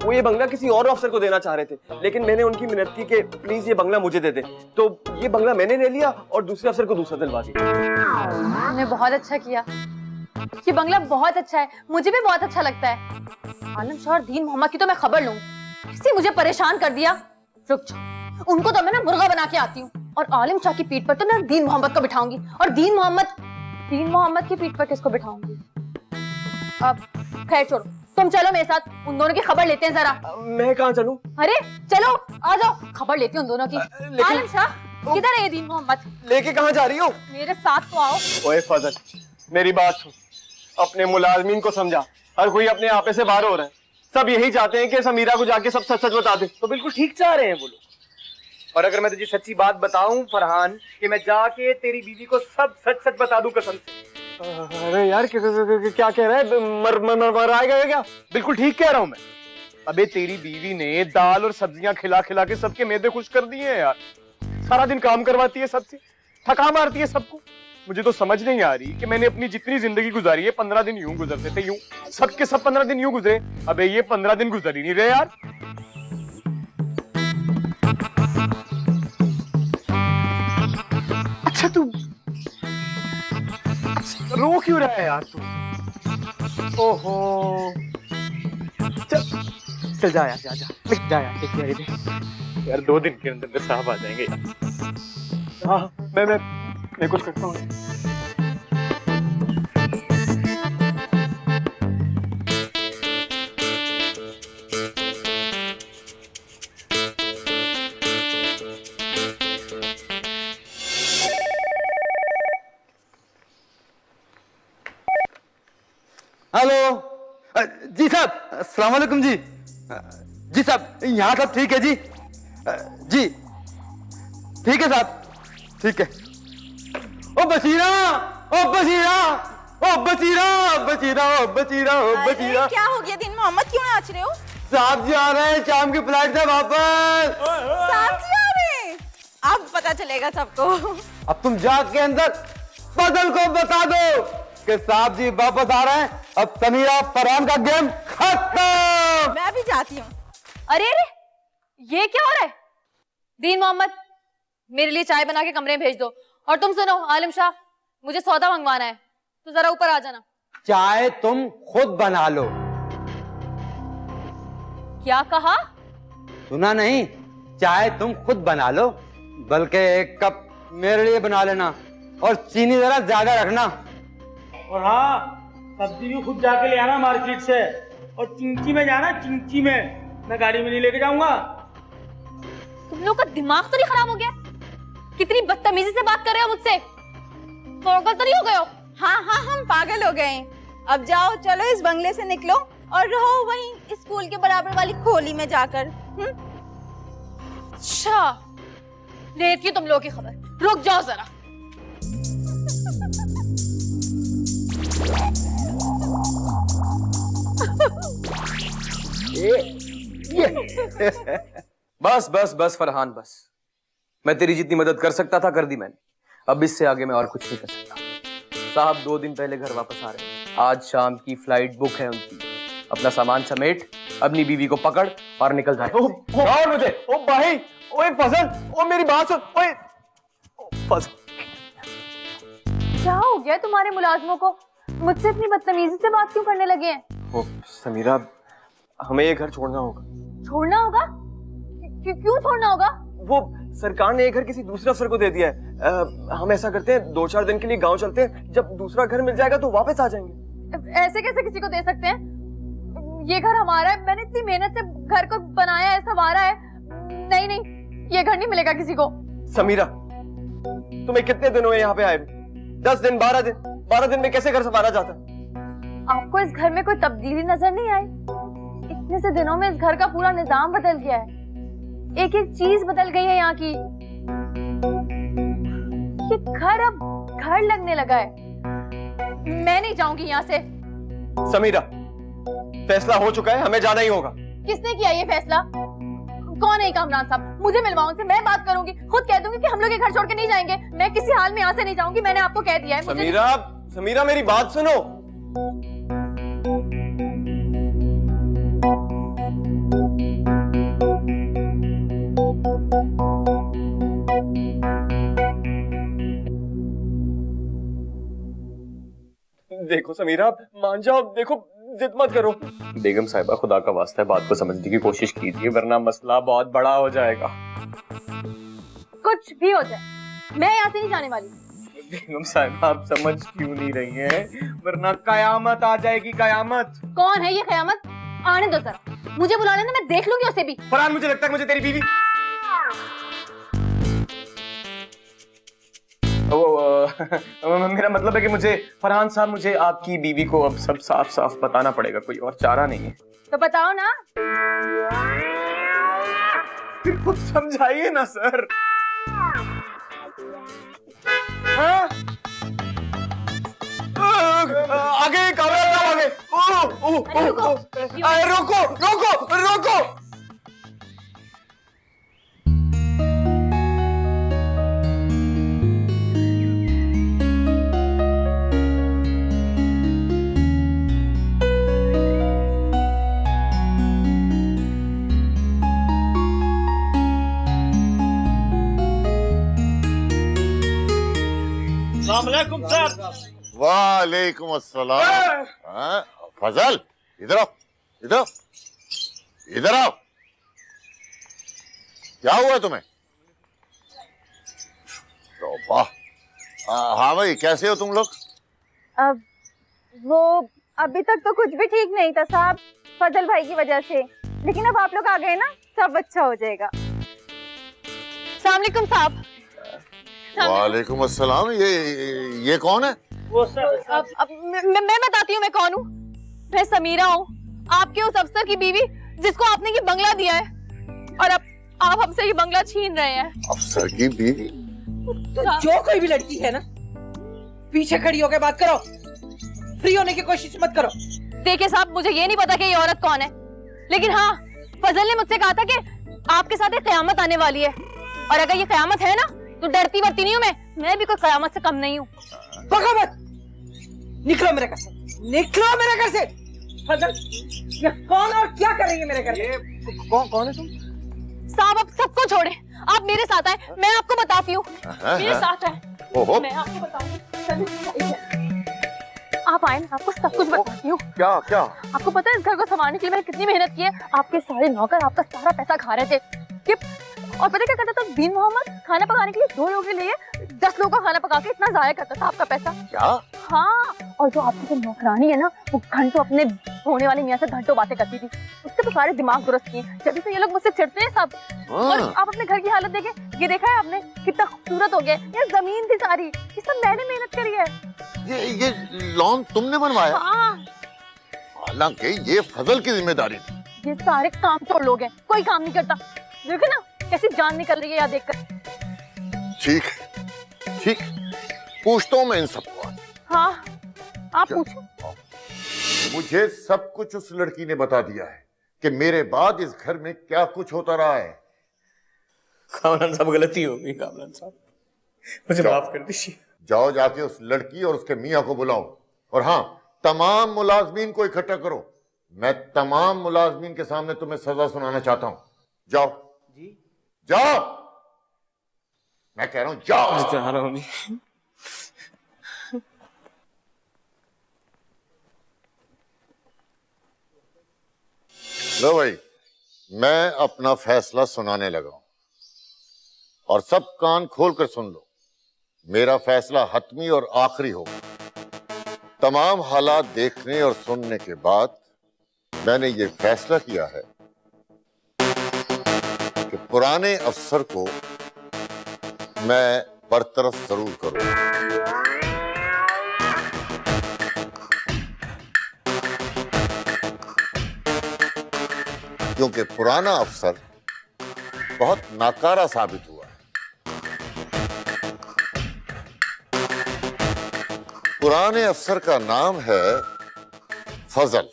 वो ये बंगला किसी और अफसर को देना चाह रहे थे, लेकिन मैंने उनकी मिन्नत की कि प्लीज ये बंगला मुझे दे दे, तो ये बंगला मैंने ले लिया और दूसरे अफसर को दूसरा दिलवा दिया। तुमने बहुत अच्छा किया। ये बंगला बहुत अच्छा है, मुझे भी बहुत अच्छा लगता है। आलम शाह और दीन मोहम्मद की तो मैं खबर लूं, इसी मुझे परेशान कर दिया। रुक जाओ, उनको तो मैं ना मुर्गा बना के आती हूँ, और आलिम शाह की पीठ पर तो मैं दीन मोहम्मद को बिठाऊंगी, और दीन मोहम्मद की पीठ पर किसको बिठाऊंगी? अब खैर छोड़ो, तुम चलो मेरे साथ, उन दोनों की खबर लेते हैं जरा। मैं कहाँ चलूं? अरे चलो आ जाओ, खबर लेती हूँ उन दोनों की। आलिम शाह किधर है ये दीन मोहम्मद? लेके कहाँ जा रही हो? मेरे साथ तो आओ। ओए फजल, मेरी बात सुन, अपने मुलाजमीन को समझा, हर कोई अपने आपे से बाहर हो रहा है। सब यही चाहते हैं कि समीरा को जाके सब सच सच बता दे। तो बिल्कुल ठीक चाह रहे हैं वो लोग। और अगर मैं तुझे सच्ची बात बताऊं फरहान, कि मैं जाके तेरी बीवी को सब सच सच बता दूं कसम से। अरे यार क्या कह रहा है? मर आएगा क्या? बिल्कुल ठीक कह रहा हूं मैं। अबे तेरी बीवी ने दाल और सब्जियां खिला खिला के सबके मैदे खुश कर दिए हैं यार। सारा दिन काम करवाती है सबसे, थका मारती है सबको। मुझे तो समझ नहीं आ रही कि मैंने अपनी जितनी जिंदगी गुजारी है 15 दिन यूं गुजरते थे, यूं सबके सब 15 दिन यूं गुजरे। अबे ये 15 दिन गुजर ही नहीं रहे यार। अच्छा तू रो क्यों रहा है यार तू? ओहो, चल जा यार, जा यार, देख यार 2 दिन के अंदर साहब आ जाएंगे यार। हाँ, मैं कुछ करता हूँ। हेलो जी साहब, अस्सलाम वालेकुम जी। जी साहब, यहाँ सब ठीक है जी? जी ठीक है साहब, ठीक है। ओ बशीरा, ओ बशीरा, ओ बशीरा, बशीरा, ओ बशीरा, ओ बशीरा। क्या हो गया दीन मोहम्मद, क्यों नाच रहे हो? साहब जी आ रहे हैं, शाम की फ्लाइट से वापस। साहब जी आ रहे हैं, अब पता चलेगा सबको। अब तुम जाके अंदर फजल को बता दो कि साहब जी वापस आ रहे हैं। अब समीरा फरहान का गेम खत्म। मैं भी जाती हूँ। अरे अरे, ये क्या हो रहा है? दीन मोहम्मद, मेरे लिए चाय बना के कमरे में भेज दो। और तुम सुनो आलिम शाह, मुझे सौदा मंगवाना है, तो जरा ऊपर आ जाना। चाय तुम खुद बना लो। क्या कहा? सुना नहीं? चाय तुम खुद बना लो, बल्कि 1 कप मेरे लिए बना लेना, और चीनी जरा ज्यादा रखना। और हाँ, सब्जी भी खुद जाके ले आना मार्केट से, और चिंची में जाना, चिंची में। मैं गाड़ी में नहीं लेके जाऊंगा। तुम लोग का दिमाग तो नहीं खराब हो गया? कितनी बदतमीजी से बात कर रहे हो मुझसे? पागल तो नहीं हो गए हो? हाँ हाँ, हम पागल हो गए हैं। अब जाओ, चलो इस बंगले से निकलो और रहो वहीं स्कूल के बराबर वाली खोली में जाकर। अच्छा, लेती हूँ तुम लोगों की खबर। रुक जाओ जरा। बस बस बस फरहान, बस। मैं तेरी जितनी मदद कर सकता था कर दी मैंने। अब इससे आगे मैं और कुछ नहीं कर सकता। साहब 2 दिन पहले घर वापस आ रहे हैं। आज शाम की फ्लाइट बुक है उनकी। अपना सामान समेट, अपनी बीवी को पकड़ और निकल जाए। और मुझे, ओ भाई, ओए फजल, ओ मेरी बात सुन, ओए फजल। क्या हो गया तुम्हारे मुलाजमों को? मुझसे इतनी बदतमीजी से बात क्यों करने लगे हैं? ओ समीरा, हमें ये घर छोड़ना होगा। छोड़ना होगा? क्यों छोड़ना होगा? वो सरकार ने ये घर किसी दूसरे अफसर को दे दिया है। हम ऐसा करते हैं, 2-4 दिन के लिए गांव चलते हैं, जब दूसरा घर मिल जाएगा तो वापस आ जाएंगे। ऐसे कैसे किसी को दे सकते हैं? ये घर हमारा है, मैंने इतनी मेहनत से घर को बनाया है, संवारा है। नहीं नहीं, ये घर नहीं मिलेगा किसी को। समीरा, तुम्हें कितने दिन हुए यहाँ पे आए? 10 दिन, 12 दिन? 12 दिन में कैसे घर संभाला जाता? आपको इस घर में कोई तब्दीली नजर नहीं आई? इतने से दिनों में इस घर का पूरा निजाम बदल गया है। एक एक चीज बदल गई है यहाँ की। ये घर अब घर लगने लगा है। मैं नहीं जाऊंगी यहाँ से। समीरा, फैसला हो चुका है, हमें जाना ही होगा। किसने किया ये फैसला? कौन है ये कामरान साहब? मुझे मिलवाओ उनसे, मैं बात करूंगी, खुद कह दूंगी कि हम लोग ये घर छोड़ के नहीं जाएंगे। मैं किसी हाल में यहाँ से नहीं जाऊंगी, मैंने आपको कह दिया है। मुझे समीरा, समीरा मेरी बात सुनो। देखो समीरा, मान जाओ, देखो जिद मत करो। बेगम साहिबा, खुदा का वास्ता है, बात को समझने की कोशिश कीजिए, वरना मसला बहुत बड़ा हो जाएगा। कुछ भी हो जाए, मैं यहाँ से नहीं जाने वाली। बेगम साहिबा, आप समझ क्यों नहीं रही हैं? वरना कयामत आ जाएगी, कयामत। कौन है ये कयामत? आने दो जरा, मुझे बुला लेना, मैं देख लूंगी उसे भी। फरहान, मुझे लगता है मुझे तेरी बीवी मेरा मतलब है कि मुझे, फरहान साहब, मुझे आपकी बीवी को अब सब साफ साफ बताना पड़ेगा, कोई और चारा नहीं है। तो बताओ ना। फिर खुद समझाइए ना सर। हाँ? आगे कामरान साहब, आगे। रोको रोको रोको। वालेकुम अस्सलाम। हाँ, फजल, इधर आओ, इधर आओ, इधर आओ। क्या हुआ तुम्हें? हाँ भाई, कैसे हो तुम लोग? अब वो अभी तक तो कुछ भी ठीक नहीं था साहब, फजल भाई की वजह से, लेकिन अब आप लोग आ गए ना, सब अच्छा हो जाएगा। अस्सलाम वालेकुम साहब। वालेकुम अस्सलाम। ये कौन है? अब मैं बताती हूँ मैं कौन हूँ। मैं समीरा हूँ, आपके उस अफसर की बीवी जिसको आपने ये बंगला दिया है, और अब आप हमसे ये बंगला छीन रहे हैं। अफसर की बीवी? तो जो कोई भी लड़की है ना, पीछे खड़ी होकर बात करो, फ्री होने की कोशिश मत करो। देखिए साहब, मुझे ये नहीं पता कि ये औरत कौन है, लेकिन हाँ, फजल ने मुझसे कहा था कि आपके साथ एक कयामत आने वाली है, और अगर ये कयामत है ना, तो डरती वरती नहीं हूँ मैं भी कोई कयामत से कम नहीं हूँ। बगावत, निकलो मेरे घर से, निकलो मेरे घर से। फजल, ये कौन और क्या कर रही है मेरे घर में? कौन है तुम? साहब, आप सबको छोड़े, आप मेरे साथ आए, मैं आपको बताती हूँ। मेरे साथ आए, मैं आपको बताऊंगी। आप आए, आपको सब कुछ बताती हूँ। क्या क्या? आपको पता है इस घर को संभालने के लिए मैंने कितनी मेहनत की है? आपके सारे नौकर आपका सारा पैसा खा रहे थे। और पता क्या करता था बिन मोहम्मद? खाना पकाने के लिए 2 लोगों के लिए 10 लोगों का खाना पका के इतना जाया करता था आपका पैसा। क्या? हाँ, और जो आपकी जो नौकरानी है ना, वो घंटों अपने होने वाले मियाँ से घंटों बातें करती थी, उससे तो सारे दिमाग दुरुस्त किए, जब से ये लोग मुझसे चिढ़ते हैं सब। और आप अपने घर की हालत देखें, ये देखा है आपने कितना खूबसूरत हो गया? ये जमीन थी सारी, ये सब मैंने मेहनत करी है। ये लॉन तुमने बनवाया? हाँ। हालांकि ये फजल की जिम्मेदारी थी। ये सारे काम चोर लोग हैं, कोई काम नहीं करता। देखो ना कैसी जान निकल रही है यहाँ देखकर। ठीक ठीक, पूछता हूँ मैं इन सबको। हाँ, आप पूछो। मुझे सब कुछ उस लड़की ने बता दिया है कि मेरे बाद इस घर में क्या कुछ होता रहा है। कामरान साहब, गलती हो गई कामरान साहब, मुझे माफ कर दीजिए। जाओ, जाके उस लड़की और उसके मियाँ को बुलाओ, और हाँ, तमाम मुलाजमीन को इकट्ठा करो। मैं तमाम मुलाजमीन के सामने तुम्हें सजा सुनाना चाहता हूँ। जाओ जी, जाओ, मैं कह रहा हूँ जाओ। जा रहा हूँ जी। लो भाई, मैं अपना फैसला सुनाने लगा हूं, और सब कान खोलकर सुन लो। मेरा फैसला हतमी और आखिरी होगा। तमाम हालात देखने और सुनने के बाद मैंने ये फैसला किया है कि पुराने अफसर को मैं बरतरफ जरूर करूंगा। क्योंकि पुराना अफसर बहुत नाकारा साबित हुआ है। पुराने अफसर का नाम है फजल,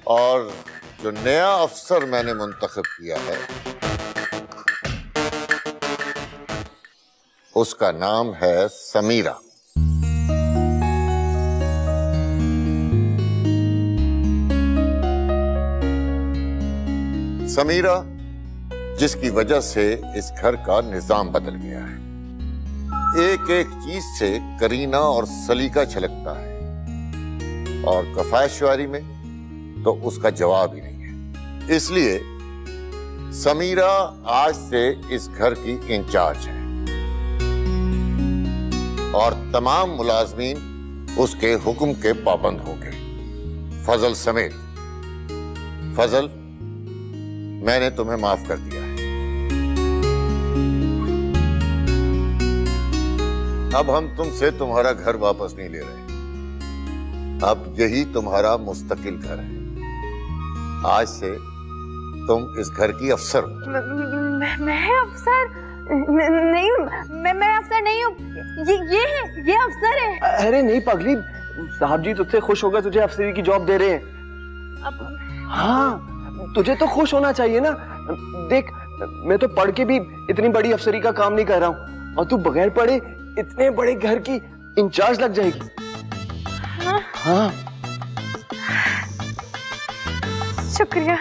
और जो नया अफसर मैंने मुंतखब किया है उसका नाम है समीरा। समीरा जिसकी वजह से इस घर का निजाम बदल गया है। एक एक चीज से करीना और सलीका छलकता है और कफायशवारी में तो उसका जवाब ही नहीं है। इसलिए समीरा आज से इस घर की इंचार्ज है और तमाम मुलाजमीन उसके हुक्म के पाबंद हो गए, फजल समेत। फजल, मैंने तुम्हें माफ कर दिया है। अब हम तुमसे तुम्हारा घर वापस नहीं ले रहे। अब यही तुम्हारा मुस्तकिल घर है। आज से तुम इस घर की अफसर हो। मैं अफसर नहीं, मैं अफसर नहीं हूँ। ये अफसर है। अरे नहीं पगली, साहब जी तुझसे खुश होकर तुझे अफसरी की जॉब दे रहे हैं। हाँ, तुझे तो खुश होना चाहिए ना। देख, मैं तो पढ़ के भी इतनी बड़ी अफसरी का काम नहीं कर रहा हूँ और तू बगैर पढ़े इतने बड़े घर की इंचार्ज लग जाएगी। हाँ। शुक्रिया।